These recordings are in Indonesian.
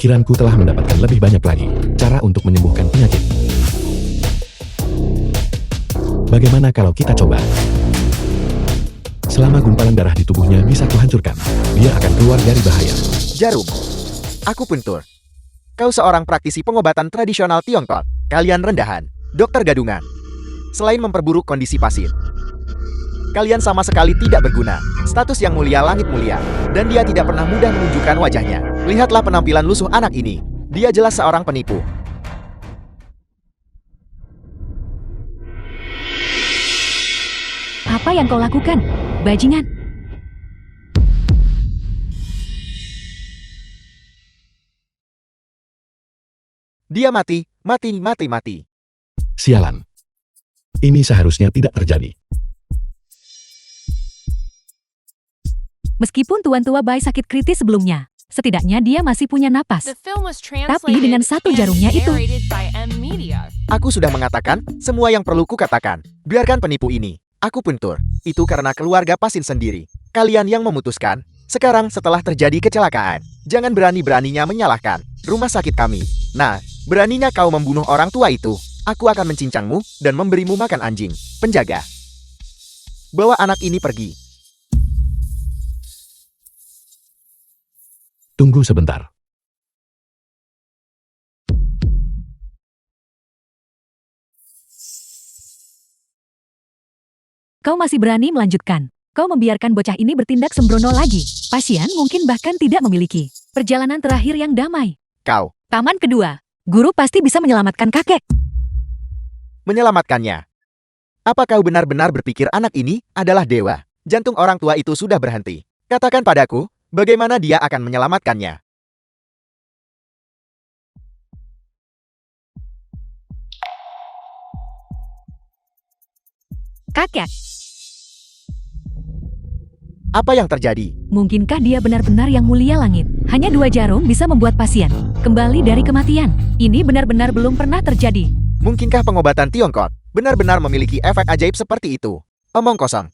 Pikiranku telah mendapatkan lebih banyak lagi cara untuk menyembuhkan penyakit. Bagaimana kalau kita coba? Selama gumpalan darah di tubuhnya bisa kuhancurkan, dia akan keluar dari bahaya. Jarum. Akupuntur. Kau seorang praktisi pengobatan tradisional Tiongkok. Kalian rendahan. Dokter gadungan. Selain memperburuk kondisi pasien, kalian sama sekali tidak berguna. Status yang mulia langit mulia. Dan dia tidak pernah mudah menunjukkan wajahnya. Lihatlah penampilan lusuh anak ini. Dia jelas seorang penipu. Apa yang kau lakukan, bajingan? Dia mati, mati. Sialan. Ini seharusnya tidak terjadi. Meskipun Tuan Tua Bai sakit kritis sebelumnya, setidaknya dia masih punya napas. Tapi dengan satu jarumnya itu. Aku sudah mengatakan semua yang perlu kukatakan. Biarkan penipu ini. Akupuntur. Itu karena keluarga pasien sendiri. Kalian yang memutuskan. Sekarang setelah terjadi kecelakaan, jangan berani-beraninya menyalahkan rumah sakit kami. Nah, beraninya kau membunuh orang tua itu, aku akan mencincangmu dan memberimu makan anjing. Penjaga, bawa anak ini pergi. Tunggu sebentar. Kau masih berani melanjutkan. Kau membiarkan bocah ini bertindak sembrono lagi. Pasien mungkin bahkan tidak memiliki perjalanan terakhir yang damai. Kau Taman kedua. Guru pasti bisa menyelamatkan kakek. menyelamatkannya. Apa kau benar-benar berpikir anak ini adalah dewa? Jantung orang tua itu sudah berhenti. Katakan padaku, bagaimana dia akan menyelamatkannya? Kakek, Apa yang terjadi? mungkinkah dia benar-benar yang mulia langit? Hanya 2 jarum bisa membuat pasien kembali dari kematian. Ini benar-benar belum pernah terjadi. Mungkinkah pengobatan Tiongkok benar-benar memiliki efek ajaib seperti itu? Omong kosong.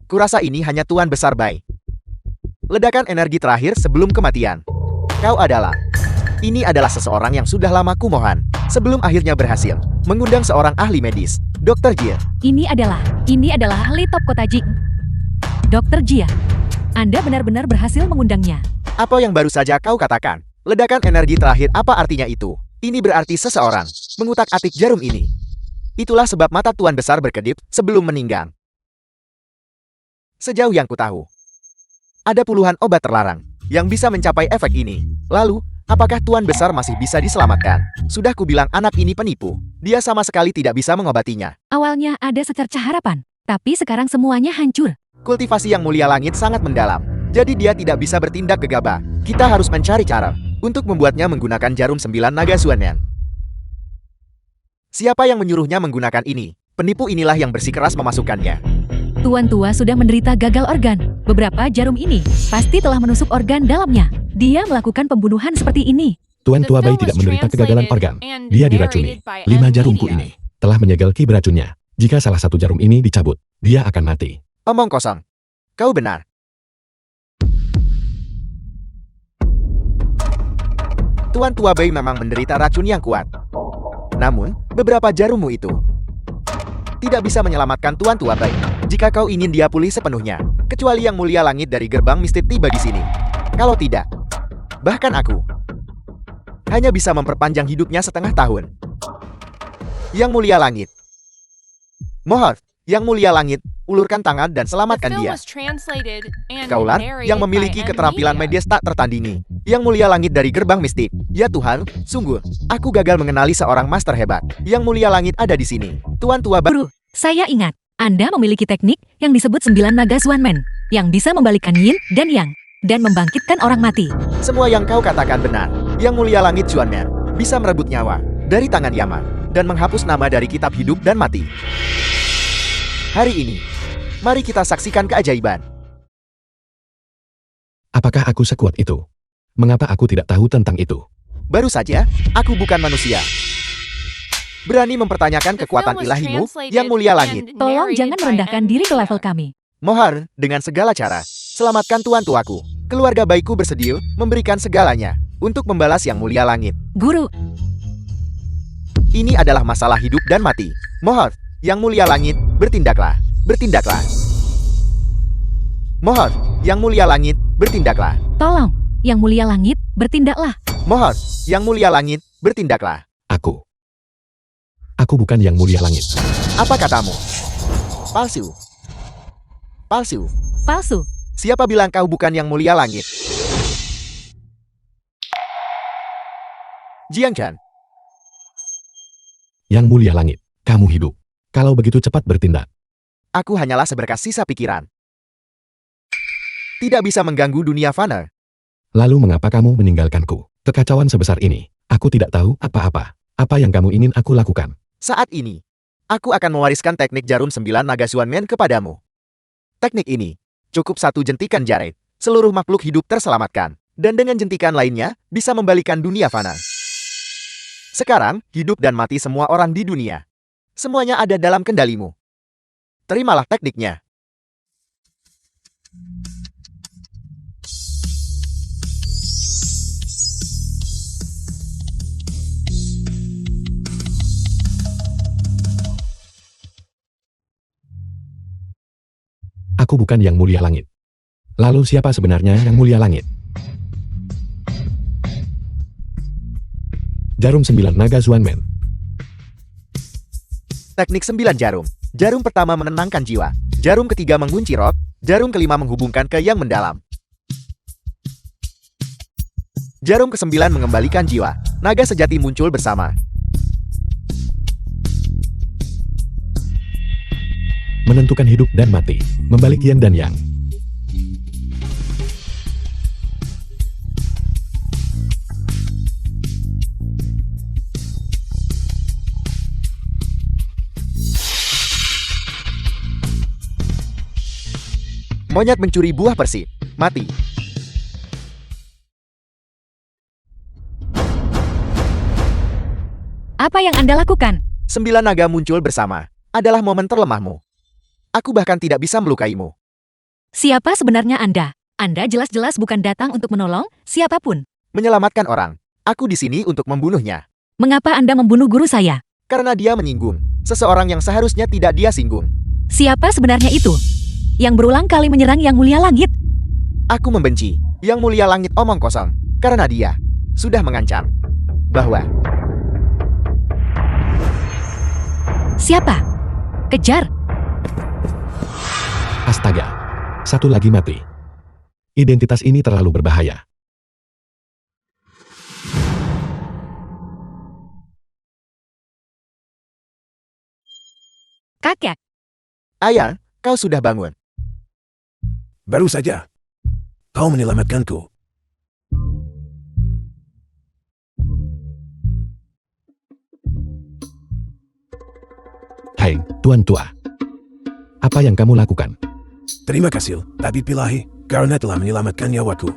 Kurasa ini hanya Tuan Besar Bai. Ledakan energi terakhir sebelum kematian. Kau adalah... Ini adalah seseorang yang sudah lama kumohon. Sebelum akhirnya berhasil mengundang seorang ahli medis, Dr. Jia. Ini adalah ahli top kota Jing. Dr. Jia, Anda benar-benar berhasil mengundangnya. Apa yang baru saja kau katakan? Ledakan energi terakhir apa artinya itu? Ini berarti seseorang mengutak-atik jarum ini. Itulah sebab mata Tuan Besar berkedip sebelum meninggal. Sejauh yang kutahu, ada puluhan obat terlarang yang bisa mencapai efek ini. Lalu, apakah Tuan Besar masih bisa diselamatkan? Sudah kubilang anak ini penipu. Dia sama sekali tidak bisa mengobatinya. Awalnya ada secercah harapan, tapi sekarang semuanya hancur. Kultivasi yang mulia langit sangat mendalam. Jadi dia tidak bisa bertindak gegabah. Kita harus mencari cara untuk membuatnya menggunakan jarum 9 naga Xuanyan. Siapa yang menyuruhnya menggunakan ini? Penipu inilah yang bersikeras memasukkannya. Tuan tua sudah menderita gagal organ. Beberapa jarum ini pasti telah menusuk organ dalamnya. Dia melakukan pembunuhan seperti ini. Tuan Tua Bai tidak menderita kegagalan organ. Dia diracuni. 5 jarumku ini telah menyegel ki beracunnya. Jika salah satu jarum ini dicabut, dia akan mati. Omong kosong. Kau benar. Tuan Tua Bai memang menderita racun yang kuat. Namun, beberapa jarummu itu tidak bisa menyelamatkan Tuan Tua Bai. Jika kau ingin dia pulih sepenuhnya, kecuali yang mulia langit dari gerbang mistik tiba di sini. Kalau tidak, bahkan aku hanya bisa memperpanjang hidupnya setengah tahun. Yang mulia langit. Mohon, yang mulia langit, ulurkan tangan dan selamatkan dia. Kaulah yang memiliki keterampilan medis tak tertandingi. Yang mulia langit dari gerbang mistik. Ya Tuhan, sungguh, aku gagal mengenali seorang master hebat. Yang mulia langit ada di sini. Tuan Tua Bai. Guru, saya ingat, Anda memiliki teknik yang disebut 9 naga Xuanmen, yang bisa membalikkan yin dan yang, dan membangkitkan orang mati. Semua yang kau katakan benar. Yang mulia langit Xuanmen bisa merebut nyawa dari tangan Yaman dan menghapus nama dari kitab hidup dan mati. Hari ini, mari kita saksikan keajaiban. Apakah aku sekuat itu? Mengapa aku tidak tahu tentang itu? Baru saja, aku bukan manusia. Berani mempertanyakan kekuatan ilahimu, Yang Mulia Langit. Tolong jangan merendahkan diri ke level kami. Mohon, dengan segala cara, selamatkan tuan tuaku. Keluarga baikku bersedia memberikan segalanya untuk membalas Yang Mulia Langit. Guru, Ini adalah masalah hidup dan mati. Mohon, Yang Mulia Langit, bertindaklah. Bertindaklah. Mohon, Yang Mulia Langit, bertindaklah. tolong, Yang Mulia Langit, bertindaklah. Mohon, Yang Mulia Langit, bertindaklah. Aku bukan Yang Mulia Langit. Apa katamu? Palsu. Palsu. Palsu. Siapa bilang kau bukan Yang Mulia Langit? Jiangchan, Yang Mulia Langit, kamu hidup. Kalau begitu cepat bertindak. aku hanyalah seberkas sisa pikiran. Tidak bisa mengganggu dunia fana. Lalu mengapa kamu meninggalkanku? Kekacauan sebesar ini, aku tidak tahu apa-apa. Apa yang kamu ingin aku lakukan? Saat ini, aku akan mewariskan teknik jarum 9 naga Xuanmen kepadamu. Teknik ini cukup satu jentikan jari. Seluruh makhluk hidup terselamatkan. Dan dengan jentikan lainnya, bisa membalikan dunia fana. Sekarang, hidup dan mati semua orang di dunia. Semuanya ada dalam kendalimu. Terimalah tekniknya. Aku bukan Yang Mulia Langit. Lalu siapa sebenarnya Yang Mulia Langit? Jarum 9 naga Xuanmen. Teknik 9 jarum. Jarum pertama menenangkan jiwa. Jarum ketiga mengunci roh. Jarum kelima menghubungkan ke yang mendalam. Jarum ke-9 mengembalikan jiwa. Naga sejati muncul bersama. Menentukan hidup dan mati. Membalik yin dan yang. Monyet mencuri buah persi. Mati. Apa yang Anda lakukan? 9 naga muncul bersama. Adalah momen terlemahmu. Aku bahkan tidak bisa melukaimu. Siapa sebenarnya Anda? Anda jelas-jelas bukan datang untuk menolong siapapun. Menyelamatkan orang. Aku di sini untuk membunuhnya. Mengapa Anda membunuh guru saya? Karena dia menyinggung. Seseorang yang seharusnya tidak dia singgung. Siapa sebenarnya itu? Yang berulang kali menyerang Yang Mulia Langit. Aku membenci Yang Mulia Langit omong kosong. Karena dia sudah mengancam bahwa Siapa? Kejar. Astaga. Satu lagi mati. Identitas ini terlalu berbahaya. Kakek. Ayah, kau sudah bangun. Baru saja. Kau menyelamatkanku. Hai, Tuan Tua. Apa yang kamu lakukan? Terima kasih, Tabib Ilahi, karena telah menyelamatkan nyawaku.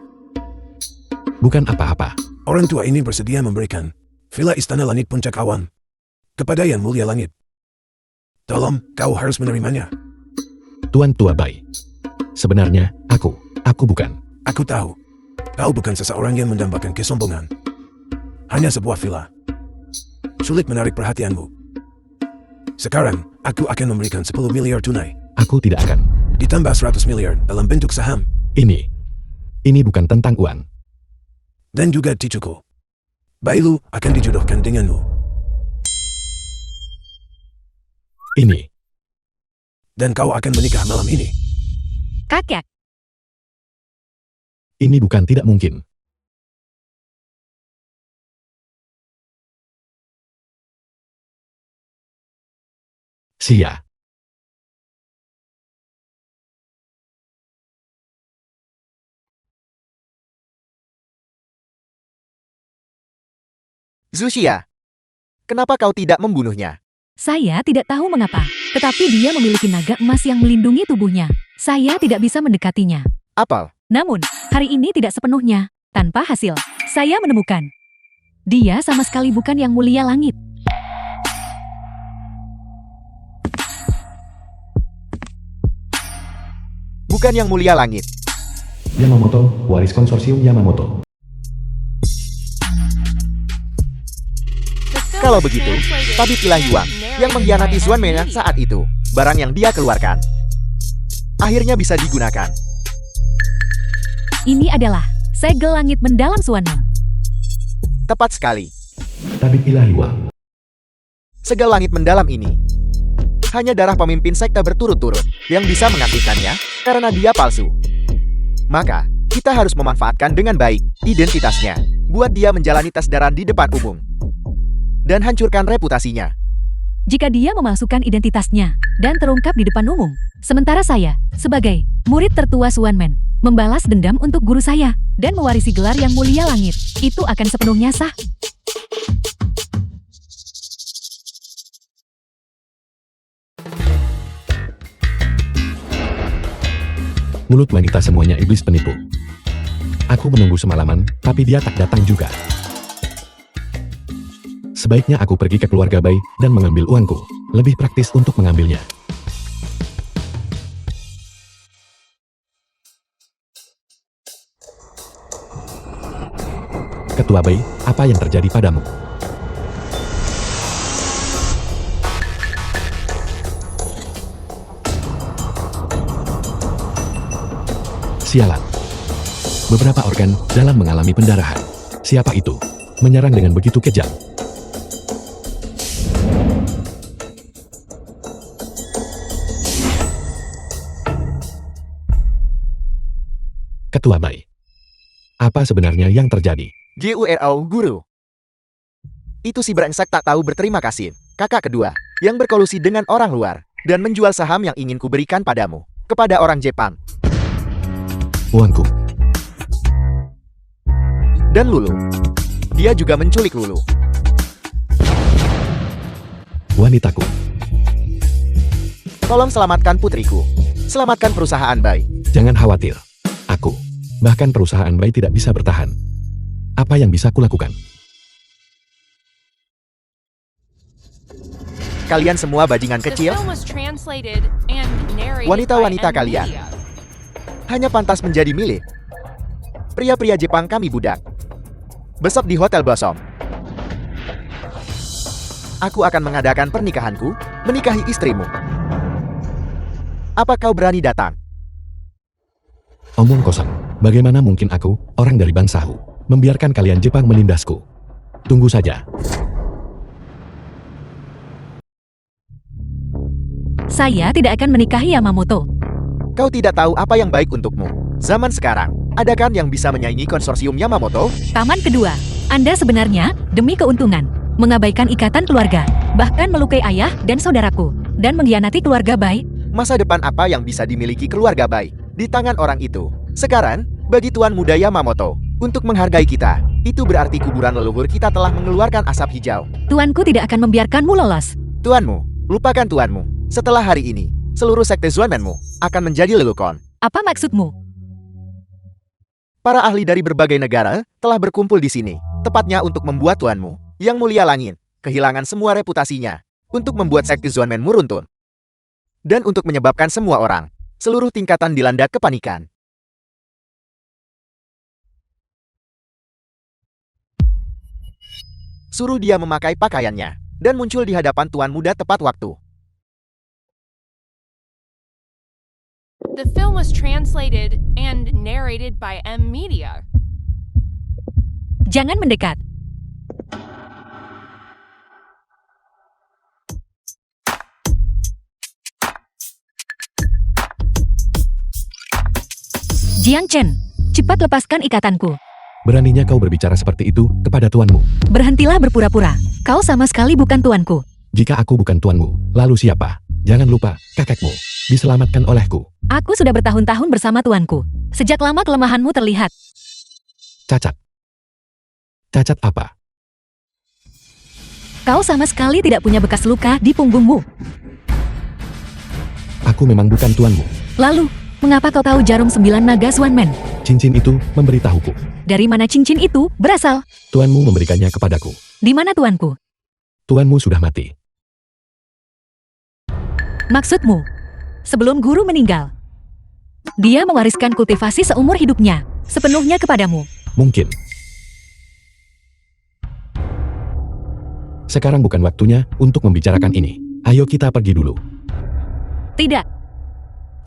Bukan apa-apa. Orang tua ini bersedia memberikan Villa Istana Langit Puncak Awan kepada Yang Mulia Langit. Tolong, kau harus menerimanya. Tuan Tua Bai. Sebenarnya, aku bukan. Aku tahu, kau bukan seseorang yang mendambakan kesombongan. Hanya sebuah villa. Sulit menarik perhatianmu. Sekarang, aku akan memberikan 10 miliar tunai. Aku tidak akan. Ditambah 100 miliar dalam bentuk saham. Ini bukan tentang uang. Dan juga cucuku. Bailu akan dijodohkan denganmu. Dan kau akan menikah malam ini. Kakek. Ini bukan tidak mungkin. Sia. Zuxia, kenapa kau tidak membunuhnya? Saya tidak tahu mengapa, tetapi dia memiliki naga emas yang melindungi tubuhnya. Saya tidak bisa mendekatinya. Apel, Namun, hari ini tidak sepenuhnya. Tanpa hasil, saya menemukan. Dia sama sekali bukan Yang Mulia Langit. bukan Yang Mulia Langit. Yamamoto, waris konsorsium Yamamoto. Kalau begitu, tabiblah Yuang yang mengkhianati Xuanmen saat itu. Barang yang dia keluarkan akhirnya bisa digunakan. Ini adalah segel langit mendalam Xuanmen. Tepat sekali. Tabib ilahi Wang. Segel langit mendalam ini hanya darah pemimpin sekte berturut-turut yang bisa mengaktifkannya karena dia palsu. Maka, kita harus memanfaatkan dengan baik identitasnya, buat dia menjalani tes darah di depan umum, dan hancurkan reputasinya. Jika dia memasukkan identitasnya dan terungkap di depan umum, sementara saya, sebagai murid tertua Xuanmen, membalas dendam untuk guru saya, dan mewarisi gelar Yang Mulia Langit, itu akan sepenuhnya sah. Mulut wanita semuanya iblis penipu. Aku menunggu semalaman, tapi dia tak datang juga. Sebaiknya aku pergi ke keluarga Bai dan mengambil uangku. Lebih praktis untuk mengambilnya. Ketua Bai, apa yang terjadi padamu? Sialan. Beberapa organ dalam mengalami pendarahan. Siapa itu? Menyerang dengan begitu kejam. Ketua Bai. Apa sebenarnya yang terjadi? GURO, guru. Itu si brengsek tak tahu berterima kasih, kakak kedua, yang berkolusi dengan orang luar, dan menjual saham yang ingin kuberikan padamu, kepada orang Jepang. Uangku. Dan Lulu. Dia juga menculik Lulu. Wanitaku. Tolong selamatkan putriku. Selamatkan perusahaan Bai. Jangan khawatir. Aku, bahkan perusahaan Bai tidak bisa bertahan. Apa yang bisa kulakukan? Kalian semua bajingan kecil. Wanita-wanita kalian hanya pantas menjadi milik pria-pria Jepang kami budak. Besok di Hotel Blossom, aku akan mengadakan pernikahanku, menikahi istrimu. Apa kau berani datang? Omong kosong. Bagaimana mungkin aku, orang dari bangsaku, membiarkan kalian Jepang menindasku? Tunggu saja. Saya tidak akan menikahi Yamamoto. Kau tidak tahu apa yang baik untukmu. Zaman sekarang, ada kan yang bisa menyaingi konsorsium Yamamoto? Taman kedua, Anda sebenarnya, demi keuntungan, mengabaikan ikatan keluarga, bahkan melukai ayah dan saudaraku, dan mengkhianati keluarga Bai. Masa depan apa yang bisa dimiliki keluarga Bai di tangan orang itu? Sekarang, bagi Tuan Muda Yamamoto, untuk menghargai kita, itu berarti kuburan leluhur kita telah mengeluarkan asap hijau. Tuanku tidak akan membiarkanmu lolos. Tuanmu, lupakan tuanmu. Setelah hari ini, seluruh sekte Xuanmenmu akan menjadi lelukon. Apa maksudmu? Para ahli dari berbagai negara telah berkumpul di sini, tepatnya untuk membuat tuanmu, Yang Mulia Langit, kehilangan semua reputasinya, untuk membuat sekte Xuanmenmu runtuh. Dan untuk menyebabkan semua orang, seluruh tingkatan dilanda kepanikan. Suruh dia memakai pakaiannya, dan muncul di hadapan Tuan Muda tepat waktu. The film was translated and narrated by M Media. Jangan mendekat. Jiang Chen, cepat lepaskan ikatanku. Beraninya kau berbicara seperti itu kepada tuanmu. Berhentilah berpura-pura. Kau sama sekali bukan tuanku. Jika aku bukan tuanmu, lalu siapa? Jangan lupa, kakekmu diselamatkan olehku. Aku sudah bertahun-tahun bersama tuanku. Sejak lama kelemahanmu terlihat. Cacat. Cacat apa? Kau sama sekali tidak punya bekas luka di punggungmu. Aku memang bukan tuanmu. Lalu, mengapa kau tahu jarum 9 naga Xuanmen? Cincin itu memberitahuku. Dari mana cincin itu berasal? Tuanmu memberikannya kepadaku. Di mana tuanku? Tuanmu sudah mati. Maksudmu, sebelum guru meninggal? Dia mewariskan kultivasi seumur hidupnya, sepenuhnya kepadamu. Mungkin. Sekarang bukan waktunya untuk membicarakan ini. Ayo kita pergi dulu. Tidak.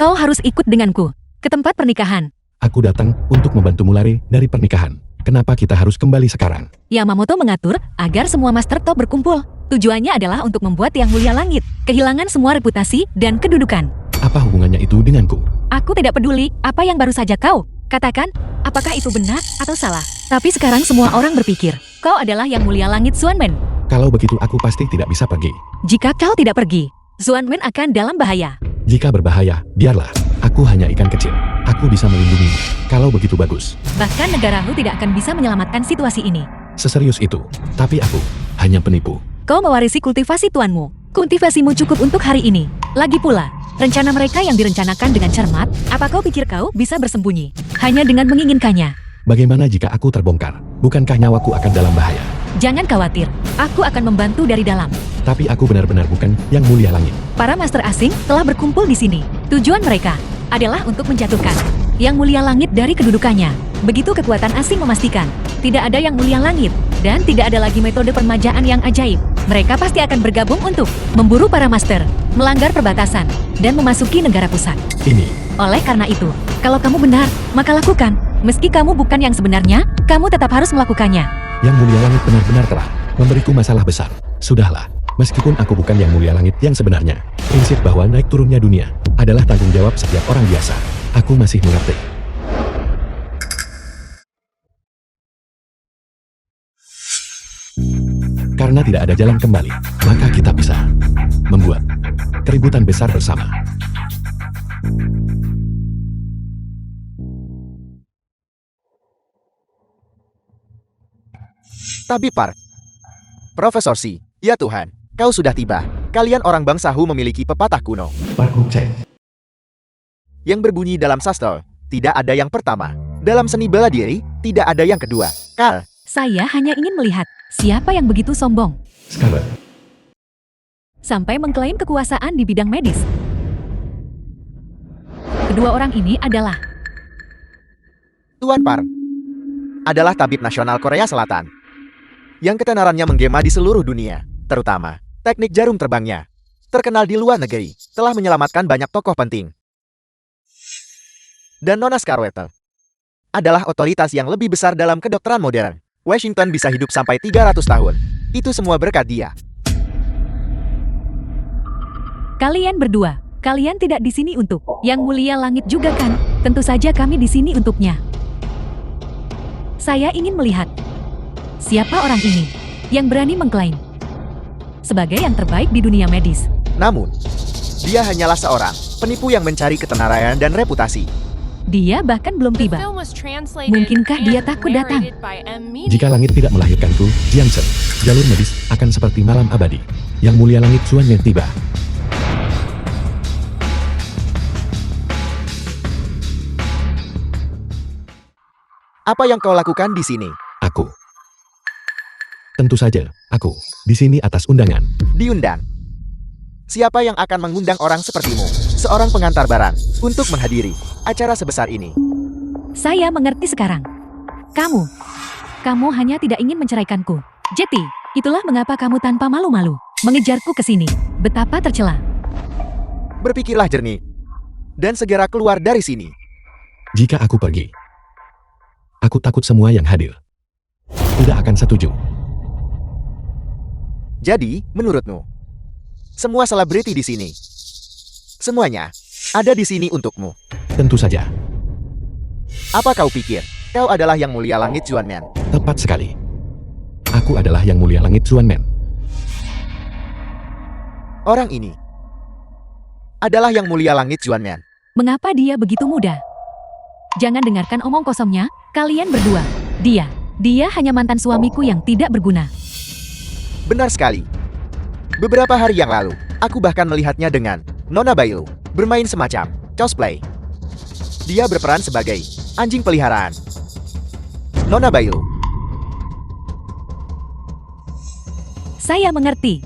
Kau harus ikut denganku ke tempat pernikahan. Aku datang untuk membantumu lari dari pernikahan. Kenapa kita harus kembali sekarang? Yamamoto mengatur agar semua Master Top berkumpul. Tujuannya adalah untuk membuat Yang Mulia Langit kehilangan semua reputasi dan kedudukan. Apa hubungannya itu denganku? Aku tidak peduli apa yang baru saja kau katakan, apakah itu benar atau salah. Tapi sekarang semua orang berpikir, kau adalah Yang Mulia Langit Xuanmen. Kalau begitu aku pasti tidak bisa pergi. Jika kau tidak pergi, Xuanmen akan dalam bahaya. Jika berbahaya, biarlah. Aku hanya ikan kecil. Aku bisa melindungimu. Kalau begitu bagus. Bahkan negaramu tidak akan bisa menyelamatkan situasi ini. Seserius itu. Tapi aku hanya penipu. Kau mewarisi kultivasi tuanmu. Kultivasimu cukup untuk hari ini. Lagi pula, rencana mereka yang direncanakan dengan cermat, apa kau pikir kau bisa bersembunyi hanya dengan menginginkannya? Bagaimana jika aku terbongkar? Bukankah nyawaku akan dalam bahaya? Jangan khawatir, aku akan membantu dari dalam. Tapi aku benar-benar bukan Yang Mulia Langit. Para master asing telah berkumpul di sini. Tujuan mereka adalah untuk menjatuhkan Yang Mulia Langit dari kedudukannya. Begitu kekuatan asing memastikan tidak ada Yang Mulia Langit dan tidak ada lagi metode permajaan yang ajaib. Mereka pasti akan bergabung untuk memburu para master, melanggar perbatasan, dan memasuki negara pusat. Ini. Oleh karena itu, kalau kamu benar, maka lakukan. Meski kamu bukan yang sebenarnya, kamu tetap harus melakukannya. Yang Mulia Langit benar-benar telah memberiku masalah besar. Sudahlah, meskipun aku bukan Yang Mulia Langit yang sebenarnya, prinsip bahwa naik turunnya dunia adalah tanggung jawab setiap orang biasa. Aku masih mengerti. Karena tidak ada jalan kembali, maka kita bisa membuat keributan besar bersama. Tapi Park, Profesor Si, ya Tuhan, kau sudah tiba. Kalian orang bangsa Hu memiliki pepatah kuno Park Huk-cek. yang berbunyi dalam sastra, tidak ada yang pertama. Dalam seni bela diri, tidak ada yang kedua. Kal, Saya hanya ingin melihat siapa yang begitu sombong Scarlet. sampai mengklaim kekuasaan di bidang medis. Kedua orang ini adalah Tuan Park adalah tabib nasional Korea Selatan yang ketenarannya menggema di seluruh dunia, terutama teknik jarum terbangnya. Terkenal di luar negeri, telah menyelamatkan banyak tokoh penting. Dan Nona Scarlet adalah otoritas yang lebih besar dalam kedokteran modern. Washington bisa hidup sampai 300 tahun. Itu semua berkat dia. kalian berdua. Kalian tidak di sini untuk Yang Mulia Langit juga kan? Tentu saja kami di sini untuknya. Saya ingin melihat siapa orang ini yang berani mengklaim sebagai yang terbaik di dunia medis. Namun, dia hanyalah seorang penipu yang mencari ketenaran dan reputasi. Dia bahkan belum The tiba. film was translated Mungkinkah dia and takut datang? narrated by M. Media. Jika langit tidak melahirkanku, Jiangsen, jalur medis akan seperti malam abadi. Yang Mulia Langit Xuan yang tiba. Apa yang kau lakukan di sini? Aku. Tentu saja, aku di sini atas undangan. Diundang. Siapa yang akan mengundang orang sepertimu, seorang pengantar barang, untuk menghadiri acara sebesar ini? Saya mengerti sekarang. Kamu hanya tidak ingin menceraikanku. Jetty, itulah mengapa kamu tanpa malu-malu mengejarku ke sini. Betapa tercela. Berpikirlah jernih, dan segera keluar dari sini. Jika aku pergi, aku takut semua yang hadir tidak akan setuju. Jadi, menurutmu, semua selebriti di sini, semuanya ada di sini untukmu. Tentu saja, Apa kau pikir? Kau adalah Yang Mulia Langit Xuanmen. tepat sekali. Aku adalah Yang Mulia Langit Xuanmen. Orang ini adalah Yang Mulia Langit Xuanmen. Mengapa dia begitu muda? Jangan dengarkan omong kosongnya, kalian berdua. Dia hanya mantan suamiku yang tidak berguna. Benar sekali. Beberapa hari yang lalu, aku bahkan melihatnya dengan Nona Bailu bermain semacam cosplay. Dia berperan sebagai anjing peliharaan. Nona Bailu, Saya mengerti.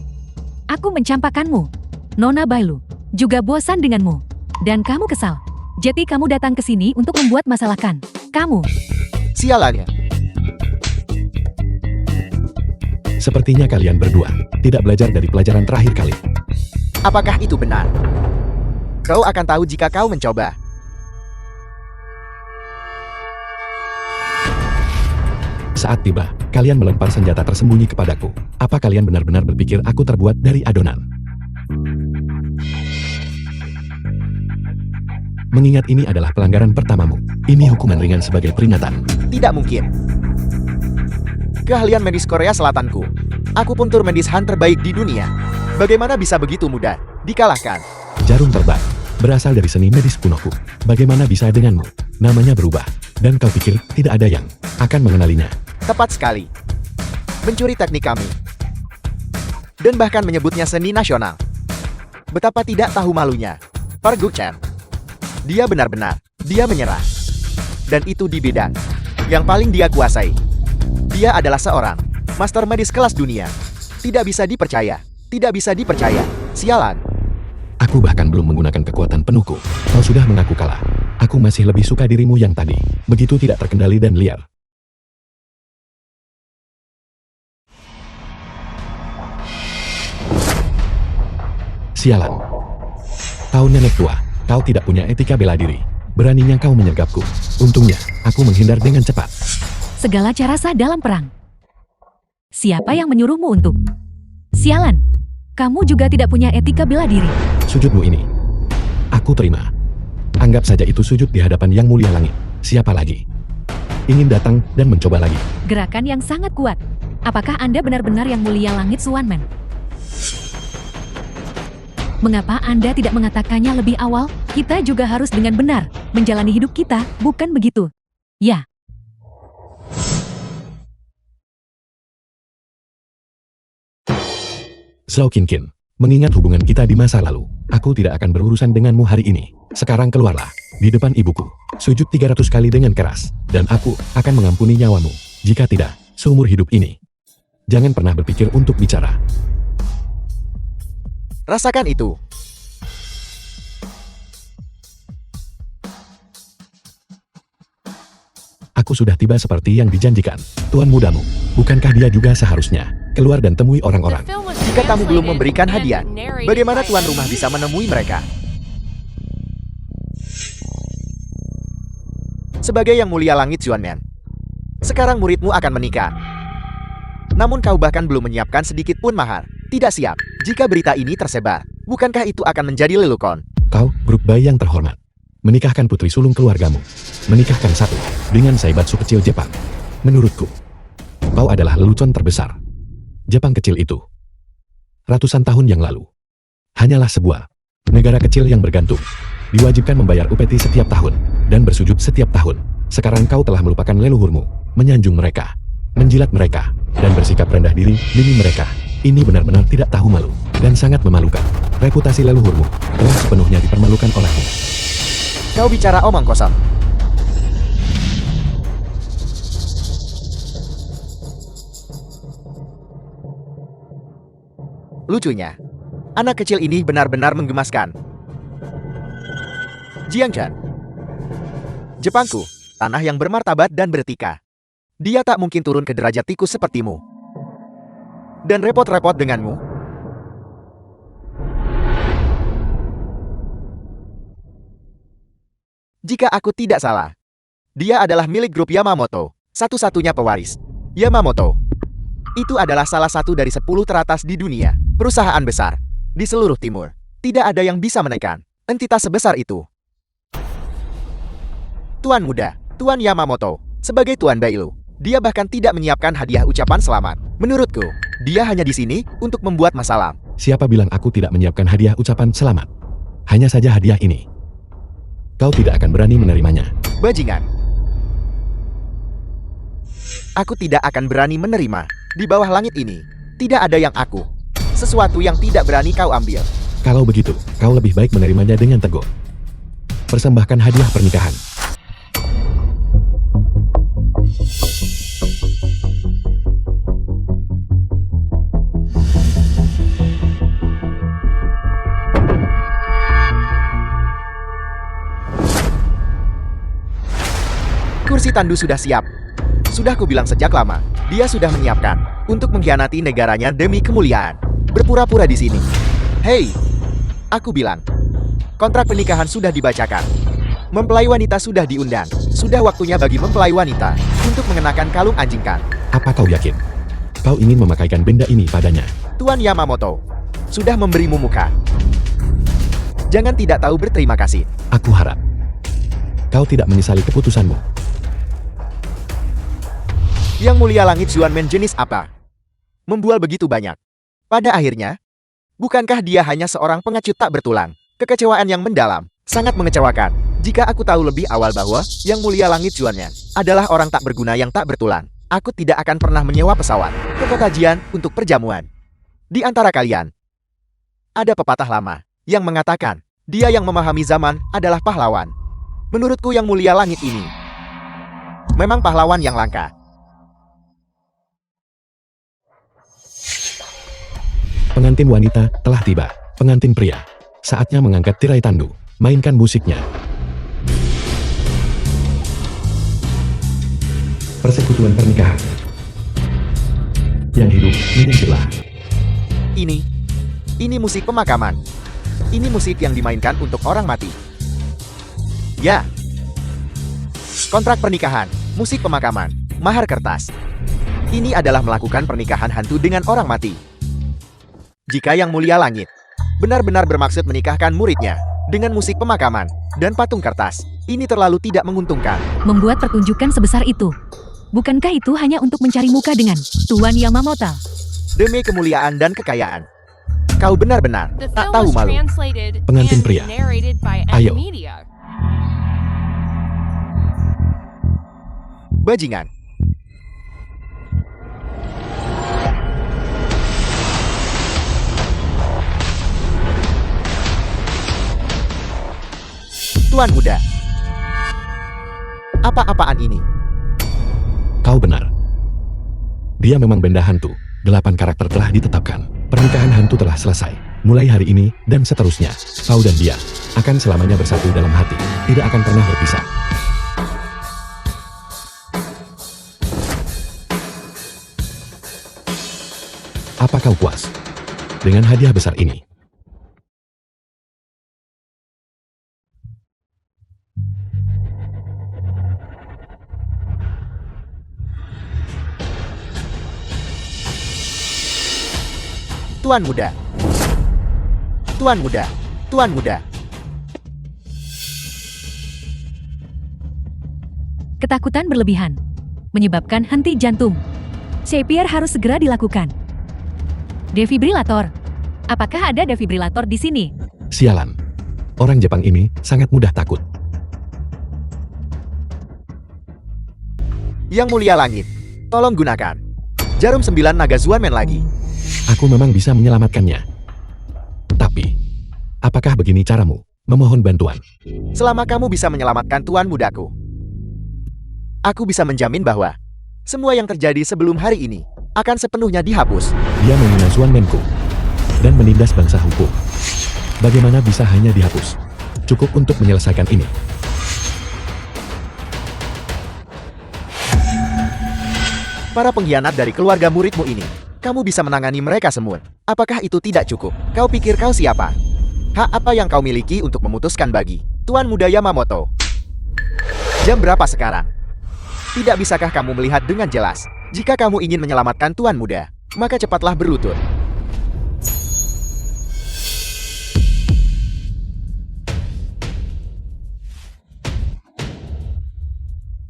Aku mencampakkanmu. Nona Bailu juga bosan denganmu. Dan kamu kesal. Jadi kamu datang ke sini untuk membuat masalah kan? Kamu. Sialannya. Sepertinya kalian berdua tidak belajar dari pelajaran terakhir kali. Apakah itu benar? Kau akan tahu jika kau mencoba. Saat tiba, kalian melempar senjata tersembunyi kepadaku. Apa kalian benar-benar berpikir aku terbuat dari adonan? Mengingat ini adalah pelanggaran pertamamu, ini hukuman ringan sebagai peringatan. Tidak mungkin. Keahlian medis Korea Selatanku. Aku pun turmedis Han terbaik di dunia. Bagaimana bisa begitu mudah dikalahkan? Jarum terbang berasal dari seni medis kunoku. Bagaimana bisa denganmu? Namanya berubah. Dan kau pikir tidak ada yang akan mengenalinya. Tepat sekali. Mencuri teknik kami. Dan bahkan menyebutnya seni nasional. Betapa tidak tahu malunya. Park Guk-chan. Dia benar-benar. Dia menyerah. Dan itu di bidang yang paling dia kuasai. Dia adalah seorang master medis kelas dunia. Tidak bisa dipercaya. Tidak bisa dipercaya. Sialan. Aku bahkan belum menggunakan kekuatan penuhku. Kau sudah mengaku kalah. Aku masih lebih suka dirimu yang tadi. Begitu tidak terkendali dan liar. Sialan. Kau nenek tua. Kau tidak punya etika bela diri. Beraninya kau menyergapku. Untungnya, aku menghindar dengan cepat. Segala cara sah dalam perang. Siapa yang menyuruhmu untuk? Sialan. Kamu juga tidak punya etika bela diri. Sujudmu ini, aku terima. Anggap saja itu sujud di hadapan Yang Mulia Langit. Siapa lagi? Ingin datang dan mencoba lagi. Gerakan yang sangat kuat. Apakah Anda benar-benar Yang Mulia Langit Suwanman? Mengapa Anda tidak mengatakannya lebih awal? Kita juga harus dengan benar menjalani hidup kita, bukan begitu? Ya. Zhao Qinqin, mengingat hubungan kita di masa lalu, aku tidak akan berurusan denganmu hari ini. Sekarang keluarlah, di depan ibuku. Sujud 300 kali dengan keras, dan aku akan mengampuni nyawamu. Jika tidak, seumur hidup ini. Jangan pernah berpikir untuk bicara. Rasakan itu. Aku sudah tiba seperti yang dijanjikan. Tuan mudamu, bukankah dia juga seharusnya keluar dan temui orang-orang? The film was Jika tamu belum translated memberikan and hadiah, narrated bagaimana by tuan rumah M.C. bisa menemui mereka? Sebagai Yang Mulia Langit Xuanman, sekarang muridmu akan menikah. Namun kau bahkan belum menyiapkan sedikit pun mahar. Tidak siap. Jika berita ini tersebar, bukankah itu akan menjadi lelukon? Kau, Brook Bai yang terhormat, menikahkan putri sulung keluargamu. Menikahkan satu dengan Saibatsu kecil Jepang. Menurutku, kau adalah lelucon terbesar. Jepang kecil itu, ratusan tahun yang lalu, hanyalah sebuah negara kecil yang bergantung. Diwajibkan membayar upeti setiap tahun, dan bersujud setiap tahun. Sekarang kau telah melupakan leluhurmu, menyanjung mereka, menjilat mereka, dan bersikap rendah diri demi mereka. Ini benar-benar tidak tahu malu, dan sangat memalukan. Reputasi leluhurmu telah sepenuhnya dipermalukan olehmu. Kau bicara omong kosong. Lucunya, anak kecil ini benar-benar menggemaskan. Jiangchan. Jepangku, tanah yang bermartabat dan beretika. Dia tak mungkin turun ke derajat tikus sepertimu. Dan repot-repot denganmu. Jika aku tidak salah, dia adalah milik grup Yamamoto, satu-satunya pewaris. Yamamoto itu adalah salah satu dari 10 teratas di dunia, perusahaan besar di seluruh timur. Tidak ada yang bisa menekan entitas sebesar itu. Tuan muda, Tuan Yamamoto, sebagai Tuan Bailu, dia bahkan tidak menyiapkan hadiah ucapan selamat. Menurutku, dia hanya di sini untuk membuat masalah. Siapa bilang aku tidak menyiapkan hadiah ucapan selamat? Hanya saja hadiah ini. Kau tidak akan berani menerimanya. Bajingan. Aku tidak akan berani menerima. Di bawah langit ini, tidak ada yang aku. Sesuatu yang tidak berani kau ambil. Kalau begitu, kau lebih baik menerimanya dengan teguh. Persembahkan hadiah pernikahan. Kursi Tandu sudah siap. Sudah kubilang sejak lama, dia sudah menyiapkan untuk mengkhianati negaranya demi kemuliaan. Berpura-pura di sini. Hei, aku bilang, kontrak pernikahan sudah dibacakan. Mempelai wanita sudah diundang. Sudah waktunya bagi mempelai wanita untuk mengenakan kalung anjingkan. Apa kau yakin? Kau ingin memakaikan benda ini padanya? Tuan Yamamoto sudah memberimu muka. Jangan tidak tahu berterima kasih. Aku harap kau tidak menyesali keputusanmu. Yang Mulia Langit Xuanmen jenis apa? Membual begitu banyak. Pada akhirnya, bukankah dia hanya seorang pengecut tak bertulang? Kekecewaan yang mendalam, sangat mengecewakan. Jika aku tahu lebih awal bahwa Yang Mulia Langit Xuanmen adalah orang tak berguna yang tak bertulang, aku tidak akan pernah menyewa pesawat ke kota Jian untuk perjamuan. Di antara kalian, ada pepatah lama yang mengatakan, dia yang memahami zaman adalah pahlawan. Menurutku Yang Mulia Langit ini memang pahlawan yang langka. Pengantin wanita telah tiba. Pengantin pria, saatnya mengangkat tirai tandu. Mainkan musiknya. Persekutuan pernikahan. Yang hidup minggirlah. Ini musik pemakaman. Ini musik yang dimainkan untuk orang mati. Ya. Kontrak pernikahan, musik pemakaman, mahar kertas. Ini adalah melakukan pernikahan hantu dengan orang mati. Jika Yang Mulia Langit benar-benar bermaksud menikahkan muridnya dengan musik pemakaman dan patung kertas, ini terlalu tidak menguntungkan. Membuat pertunjukan sebesar itu. Bukankah itu hanya untuk mencari muka dengan Tuan Yamamoto? Demi kemuliaan dan kekayaan, kau benar-benar The tak film tahu was malu. translated Pengantin and pria. narrated by Ayo. Media. Bajingan. Tuan muda. Apa-apaan ini? Kau benar. Dia memang benda hantu. 8 karakter telah ditetapkan. Pernikahan hantu telah selesai. Mulai hari ini dan seterusnya, kau dan dia akan selamanya bersatu dalam hati. Tidak akan pernah berpisah. Apa kau puas dengan hadiah besar ini? Tuan muda. Tuan muda. Tuan muda. Ketakutan berlebihan menyebabkan henti jantung. CPR harus segera dilakukan. Defibrilator. Apakah ada defibrilator di sini? Sialan. Orang Jepang ini sangat mudah takut. Yang Mulia Langit, tolong gunakan jarum 9 naga Xuanmen lagi. Aku memang bisa menyelamatkannya. Tapi, apakah begini caramu memohon bantuan? Selama kamu bisa menyelamatkan tuan mudaku, aku bisa menjamin bahwa semua yang terjadi sebelum hari ini akan sepenuhnya dihapus. Dia menghina Xuanmenku dan menindas bangsa hukum. Bagaimana bisa hanya dihapus? Cukup untuk menyelesaikan ini. Para pengkhianat dari keluarga muridmu ini, kamu bisa menangani mereka semua. Apakah itu tidak cukup? Kau pikir kau siapa? Hak apa yang kau miliki untuk memutuskan bagi Tuan Muda Yamamoto? Jam berapa sekarang? Tidak bisakah kamu melihat dengan jelas? Jika kamu ingin menyelamatkan Tuan Muda, maka cepatlah berlutut.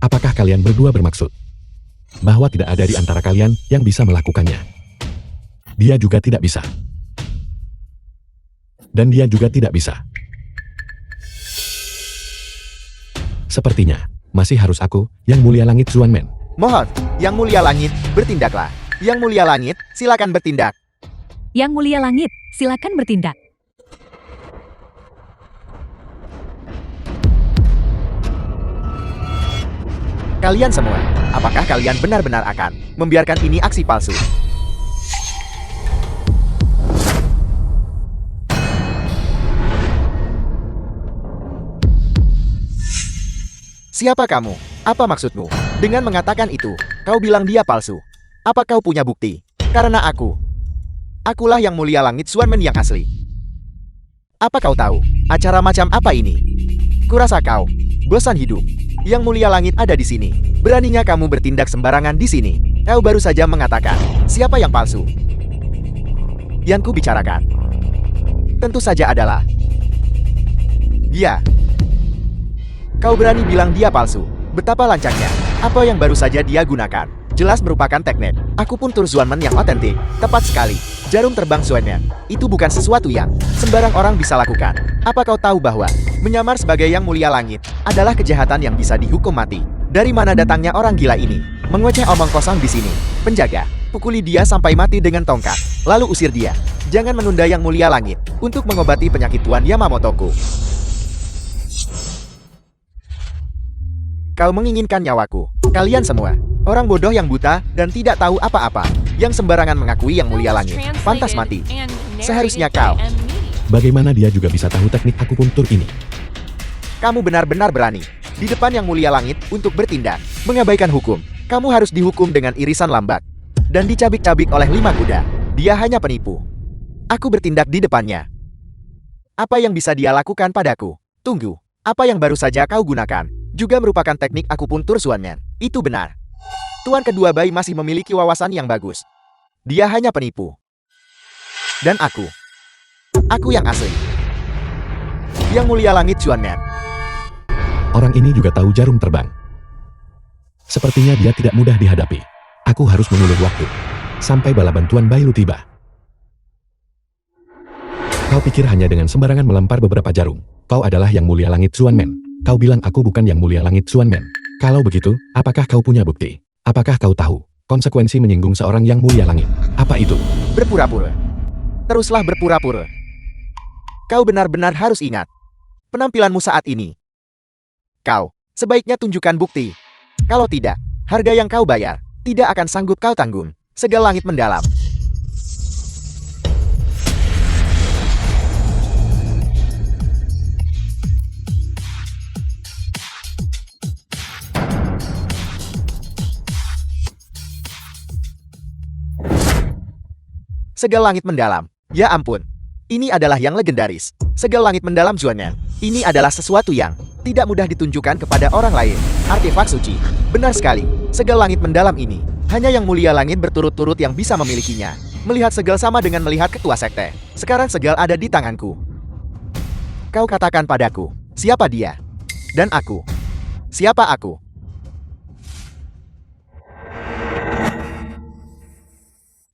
Apakah kalian berdua bermaksud bahwa tidak ada di antara kalian yang bisa melakukannya? Dia juga tidak bisa. Dan dia juga tidak bisa. Sepertinya, masih harus aku, Yang Mulia Langit Xuanmen. Mohon, Yang Mulia Langit, bertindaklah. Yang Mulia Langit, silakan bertindak. Yang Mulia Langit, silakan bertindak. Kalian semua, apakah kalian benar-benar akan membiarkan ini aksi palsu? Siapa kamu? Apa maksudmu? Dengan mengatakan itu, kau bilang dia palsu. Apa kau punya bukti? Karena akulah yang mulia langit Xuanmen yang asli. Apa kau tahu? Acara macam apa ini? Kurasa kau bosan hidup. Yang mulia langit ada di sini. Beraninya kamu bertindak sembarangan di sini. Kau baru saja mengatakan, siapa yang palsu? Yang ku bicarakan tentu saja adalah dia. Kau berani bilang dia palsu? Betapa lancangnya. Apa yang baru saja dia gunakan jelas merupakan teknik akupuntur Xuanmen yang otentik. Tepat sekali. Jarum terbang Xuanmen itu bukan sesuatu yang sembarang orang bisa lakukan. Apa kau tahu bahwa menyamar sebagai yang mulia langit adalah kejahatan yang bisa dihukum mati? Dari mana datangnya orang gila ini? Mengoceh omong kosong di sini. Penjaga, pukuli dia sampai mati dengan tongkat. Lalu usir dia. Jangan menunda yang mulia langit untuk mengobati penyakit Tuan Yamamoto-ku. Kau menginginkan nyawaku. Kalian semua orang bodoh yang buta dan tidak tahu apa-apa, yang sembarangan mengakui yang mulia langit pantas mati. Seharusnya kau. Bagaimana dia juga bisa tahu teknik akupuntur ini? Kamu benar-benar berani di depan yang mulia langit untuk bertindak mengabaikan hukum. Kamu harus dihukum dengan irisan lambat dan dicabik-cabik oleh 5 kuda. Dia hanya penipu. Aku bertindak di depannya. Apa yang bisa dia lakukan padaku? Tunggu, apa yang baru saja kau gunakan juga merupakan teknik akupuntur Xuanmen. Itu benar. Tuan kedua bayi masih memiliki wawasan yang bagus. Dia hanya penipu. Dan aku yang asli. Yang mulia langit Xuanmen. Orang ini juga tahu jarum terbang. Sepertinya dia tidak mudah dihadapi. Aku harus mengulur waktu sampai bala bantuan Bailu tiba. Kau pikir hanya dengan sembarangan melempar beberapa jarum, kau adalah yang mulia langit Xuanmen? Kau bilang aku bukan yang mulia langit Xuanmen. Kalau begitu, apakah kau punya bukti? Apakah kau tahu konsekuensi menyinggung seorang yang mulia langit? Apa itu? Berpura-pura. Teruslah berpura-pura. Kau benar-benar harus ingat penampilanmu saat ini. Kau sebaiknya tunjukkan bukti. Kalau tidak, harga yang kau bayar tidak akan sanggup kau tanggung. Segel langit mendalam. Segel langit mendalam. Ya ampun. Ini adalah yang legendaris. Segel langit mendalam Xuanmen. Ini adalah sesuatu yang tidak mudah ditunjukkan kepada orang lain. Artefak suci. Benar sekali. Segel langit mendalam ini hanya yang mulia langit berturut-turut yang bisa memilikinya. Melihat segel sama dengan melihat ketua sekte. Sekarang segel ada di tanganku. Kau katakan padaku, siapa dia? Dan aku. Siapa aku?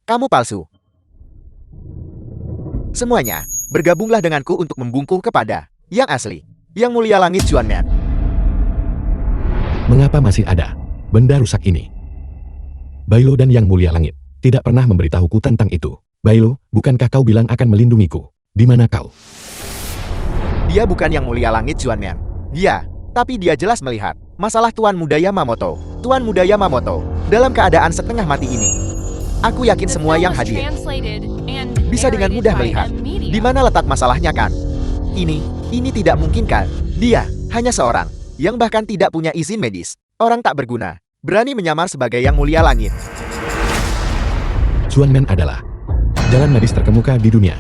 Kamu palsu. Semuanya, bergabunglah denganku untuk membungkuk kepada yang asli, yang mulia langit Xuanmen. Mengapa masih ada benda rusak ini? Bailu dan yang mulia langit tidak pernah memberitahuku tentang itu. Bailu, bukankah kau bilang akan melindungiku? Di mana kau? Dia bukan yang mulia langit Xuanmen. Dia, tapi dia jelas melihat masalah Tuan Muda Yamamoto. Tuan Muda Yamamoto dalam keadaan setengah mati ini. Aku yakin semua yang hadir bisa dengan mudah melihat di mana letak masalahnya kan. Ini tidak mungkin kan. Dia hanya seorang yang bahkan tidak punya izin medis. Orang tak berguna, berani menyamar sebagai yang mulia langit. Xuanmen adalah jalan medis terkemuka di dunia.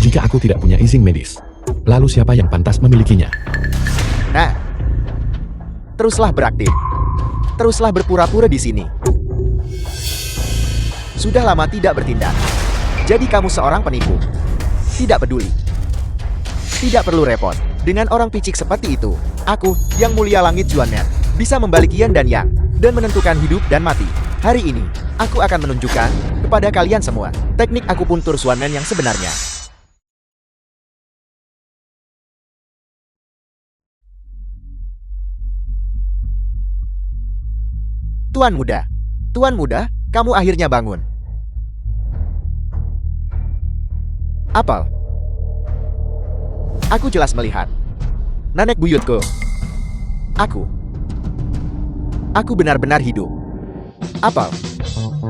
Jika aku tidak punya izin medis, lalu siapa yang pantas memilikinya? Nah, teruslah beraktif. Teruslah berpura-pura di sini. Sudah lama tidak bertindak. Jadi kamu seorang penipu. Tidak peduli. Tidak perlu repot. Dengan orang picik seperti itu, aku, yang mulia langit Xuanmen, bisa membalik yin dan yang, dan menentukan hidup dan mati. Hari ini, aku akan menunjukkan kepada kalian semua teknik akupuntur Xuanmen yang sebenarnya. Tuan Muda, kamu akhirnya bangun. Apel. Aku jelas melihat nenek buyutku. Aku benar-benar hidup. Apel.